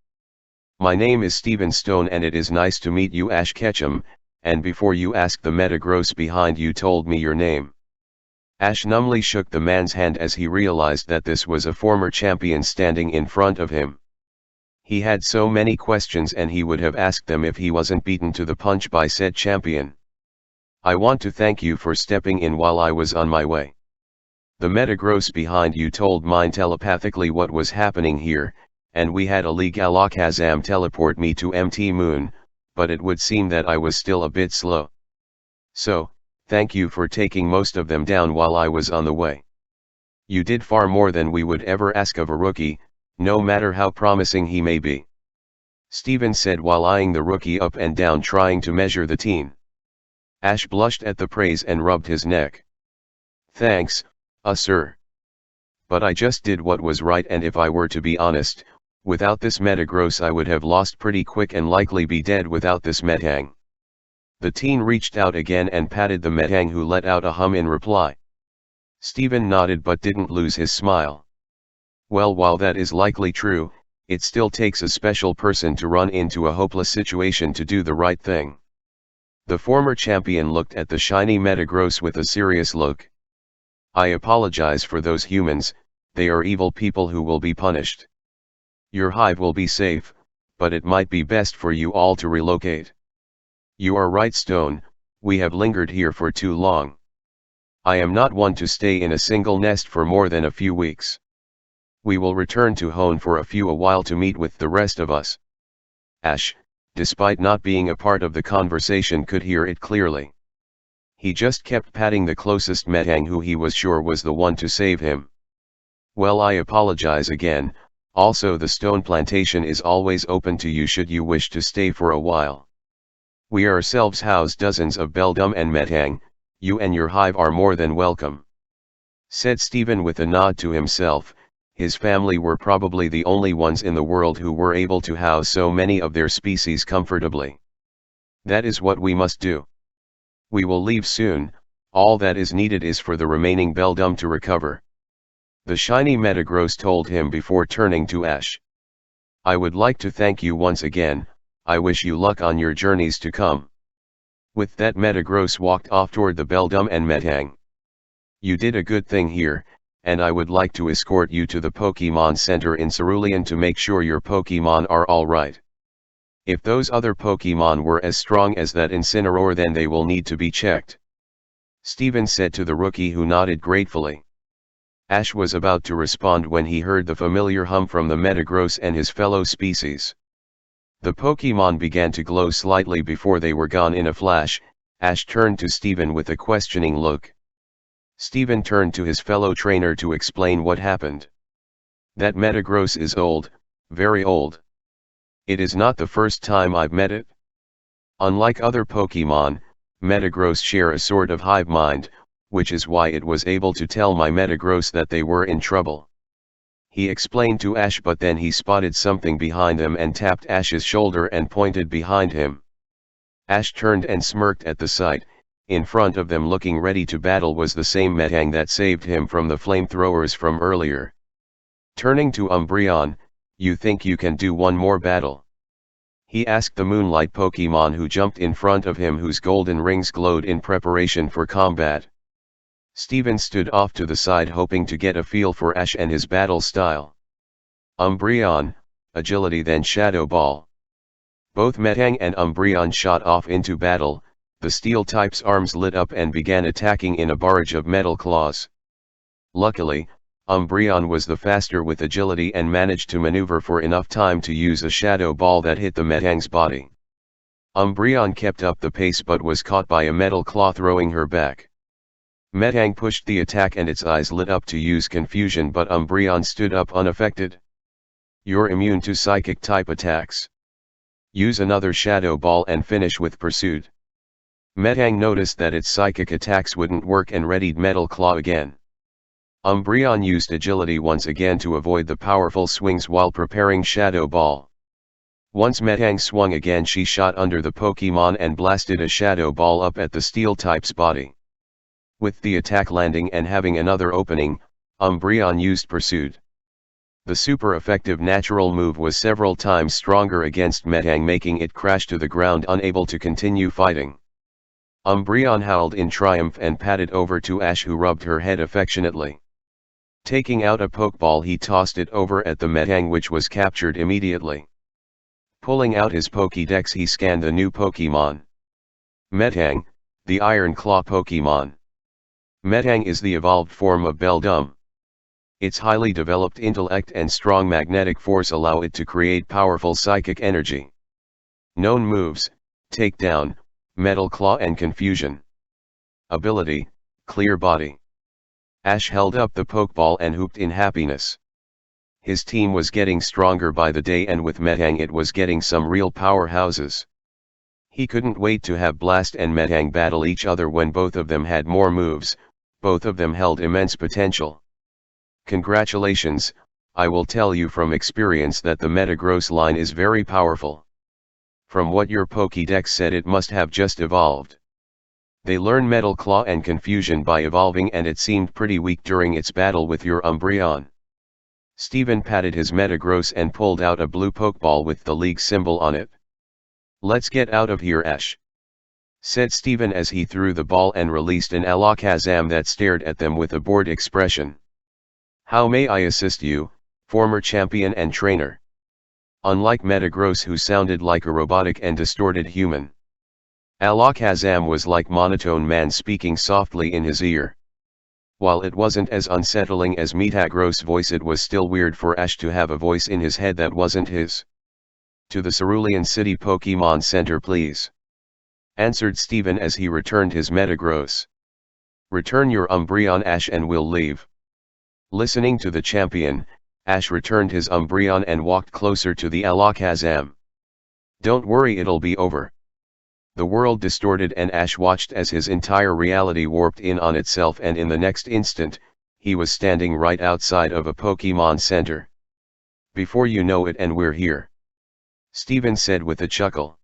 My name is Steven Stone and it is nice to meet you, Ash Ketchum, and before you ask, the Metagross behind you told me your name. Ash numbly shook the man's hand as he realized that this was a former champion standing in front of him. He had so many questions and he would have asked them if he wasn't beaten to the punch by said champion. I want to thank you for stepping in while I was on my way. The Metagross behind you told mine telepathically what was happening here, and we had Ali Galakazam teleport me to MT Moon, but it would seem that I was still a bit slow. So, thank you for taking most of them down while I was on the way. You did far more than we would ever ask of a rookie, no matter how promising he may be. Steven said while eyeing the rookie up and down trying to measure the teen. Ash blushed at the praise and rubbed his neck. Thanks, sir. But I just did what was right, and if I were to be honest, without this Metagross I would have lost pretty quick and likely be dead without this Metang. The teen reached out again and patted the Metang, who let out a hum in reply. Steven nodded but didn't lose his smile. Well, while that is likely true, it still takes a special person to run into a hopeless situation to do the right thing. The former champion looked at the shiny Metagross with a serious look. I apologize for those humans, they are evil people who will be punished. Your hive will be safe, but it might be best for you all to relocate. You are right, Stone, we have lingered here for too long. I am not one to stay in a single nest for more than a few weeks. We will return to Hone for a while to meet with the rest of us. Ash, despite not being a part of the conversation, could hear it clearly. He just kept patting the closest Metang, who he was sure was the one to save him. Well, I apologize again, also the stone plantation is always open to you should you wish to stay for a while. We ourselves house dozens of Beldum and Metang, you and your hive are more than welcome. Said Steven with a nod to himself. His family were probably the only ones in the world who were able to house so many of their species comfortably. That is what we must do. We will leave soon, all that is needed is for the remaining Beldum to recover. The shiny Metagross told him before turning to Ash. I would like to thank you once again, I wish you luck on your journeys to come. With that, Metagross walked off toward the Beldum and Metang. You did a good thing here, and I would like to escort you to the Pokemon Center in Cerulean to make sure your Pokemon are alright. If those other Pokemon were as strong as that Incineroar, then they will need to be checked. Steven said to the rookie, who nodded gratefully. Ash was about to respond when he heard the familiar hum from the Metagross and his fellow species. The Pokemon began to glow slightly before they were gone in a flash. Ash turned to Steven with a questioning look. Steven turned to his fellow trainer to explain what happened. That Metagross is old, very old. It is not the first time I've met it. Unlike other Pokemon, Metagross share a sort of hive mind, which is why it was able to tell my Metagross that they were in trouble. He explained to Ash, but then he spotted something behind them and tapped Ash's shoulder and pointed behind him. Ash turned and smirked at the sight. In front of them, looking ready to battle, was the same Metang that saved him from the flamethrowers from earlier. Turning to Umbreon, you think you can do one more battle? He asked the Moonlight Pokemon who jumped in front of him, whose golden rings glowed in preparation for combat. Steven stood off to the side, hoping to get a feel for Ash and his battle style. Umbreon, agility, then Shadow Ball. Both Metang and Umbreon shot off into battle. The steel type's arms lit up and began attacking in a barrage of metal claws. Luckily, Umbreon was the faster with agility and managed to maneuver for enough time to use a shadow ball that hit the Metang's body. Umbreon kept up the pace but was caught by a metal claw throwing her back. Metang pushed the attack and its eyes lit up to use confusion, but Umbreon stood up unaffected. You're immune to psychic type attacks. Use another shadow ball and finish with pursuit. Metang noticed that its psychic attacks wouldn't work and readied Metal Claw again. Umbreon used agility once again to avoid the powerful swings while preparing Shadow Ball. Once Metang swung again, she shot under the Pokemon and blasted a Shadow Ball up at the Steel type's body. With the attack landing and having another opening, Umbreon used Pursuit. The super effective natural move was several times stronger against Metang, making it crash to the ground, unable to continue fighting. Umbreon howled in triumph and patted over to Ash, who rubbed her head affectionately. Taking out a Pokeball, he tossed it over at the Metang, which was captured immediately. Pulling out his Pokédex, he scanned the new Pokémon. Metang, the Iron Claw Pokémon. Metang is the evolved form of Beldum. Its highly developed intellect and strong magnetic force allow it to create powerful psychic energy. Known moves: Takedown, Metal Claw and Confusion. Ability: Clear Body. Ash held up the Pokeball and whooped in happiness. His team was getting stronger by the day, and with Metang it was getting some real powerhouses. He couldn't wait to have Blast and Metang battle each other when both of them had more moves. Both of them held immense potential. Congratulations, I will tell you from experience that the Metagross line is very powerful. From what your Pokédex said, it must have just evolved. They learn Metal Claw and Confusion by evolving, and it seemed pretty weak during its battle with your Umbreon. Steven patted his Metagross and pulled out a blue Pokeball with the league symbol on it. Let's get out of here, Ash, said Steven as he threw the ball and released an Alakazam that stared at them with a bored expression. How may I assist you, former champion and trainer? Unlike Metagross, who sounded like a robotic and distorted human, Alakazam was like monotone man speaking softly in his ear. While it wasn't as unsettling as Metagross' voice, it was still weird for Ash to have a voice in his head that wasn't his. To the Cerulean City Pokemon Center, please, answered Steven as he returned his Metagross. Return your Umbreon, Ash, and we'll leave. Listening to the champion, Ash returned his Umbreon and walked closer to the Alakazam. Don't worry, it'll be over. The world distorted and Ash watched as his entire reality warped in on itself, and in the next instant, he was standing right outside of a Pokemon Center. Before you know it, and we're here, Steven said with a chuckle.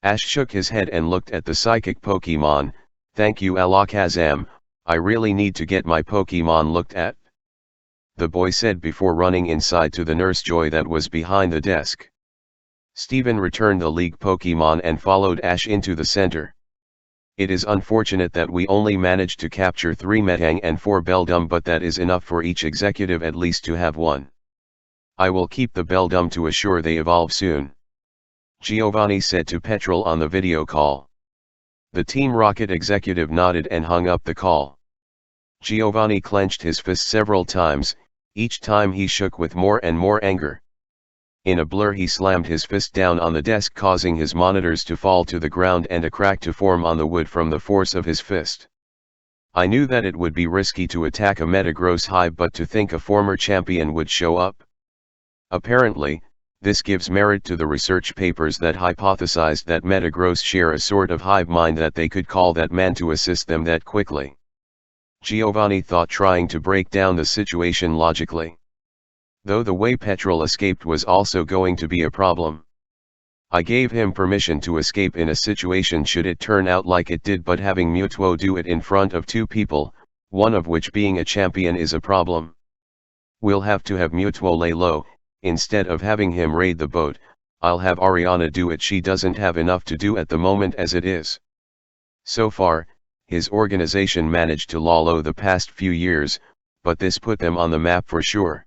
Ash shook his head and looked at the psychic Pokemon. Thank you, Alakazam, I really need to get my Pokemon looked at, the boy said before running inside to the Nurse Joy that was behind the desk. Steven returned the League Pokemon and followed Ash into the center. It is unfortunate that we only managed to capture 3 Metang and 4 Beldum, but that is enough for each executive at least to have one. I will keep the Beldum to assure they evolve soon, Giovanni said to Petrol on the video call. The Team Rocket executive nodded and hung up the call. Giovanni clenched his fist several times, each time he shook with more and more anger. In a blur he slammed his fist down on the desk, causing his monitors to fall to the ground and a crack to form on the wood from the force of his fist. I knew that it would be risky to attack a Metagross hive, but to think a former champion would show up. Apparently, this gives merit to the research papers that hypothesized that Metagross share a sort of hive mind that they could call that man to assist them that quickly, Giovanni thought, trying to break down the situation logically. Though the way Petrol escaped was also going to be a problem. I gave him permission to escape in a situation should it turn out like it did, but having Mewtwo do it in front of 2 people, one of which being a champion, is a problem. We'll have to have Mewtwo lay low. Instead of having him raid the boat, I'll have Ariana do it. She doesn't have enough to do at the moment as it is. So far, his organization managed to lie low the past few years, but this put them on the map for sure.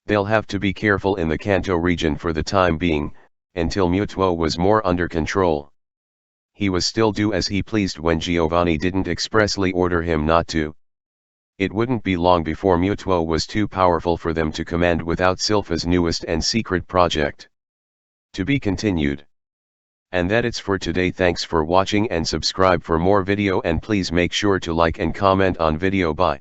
They'll have to be careful in the Kanto region for the time being, until Mewtwo was more under control. He was still do as he pleased when Giovanni didn't expressly order him not to. It wouldn't be long before Mewtwo was too powerful for them to command without Silpha's newest and secret project. To be continued. And that it's for today. Thanks for watching and subscribe for more video, and please make sure to like and comment on video. Bye.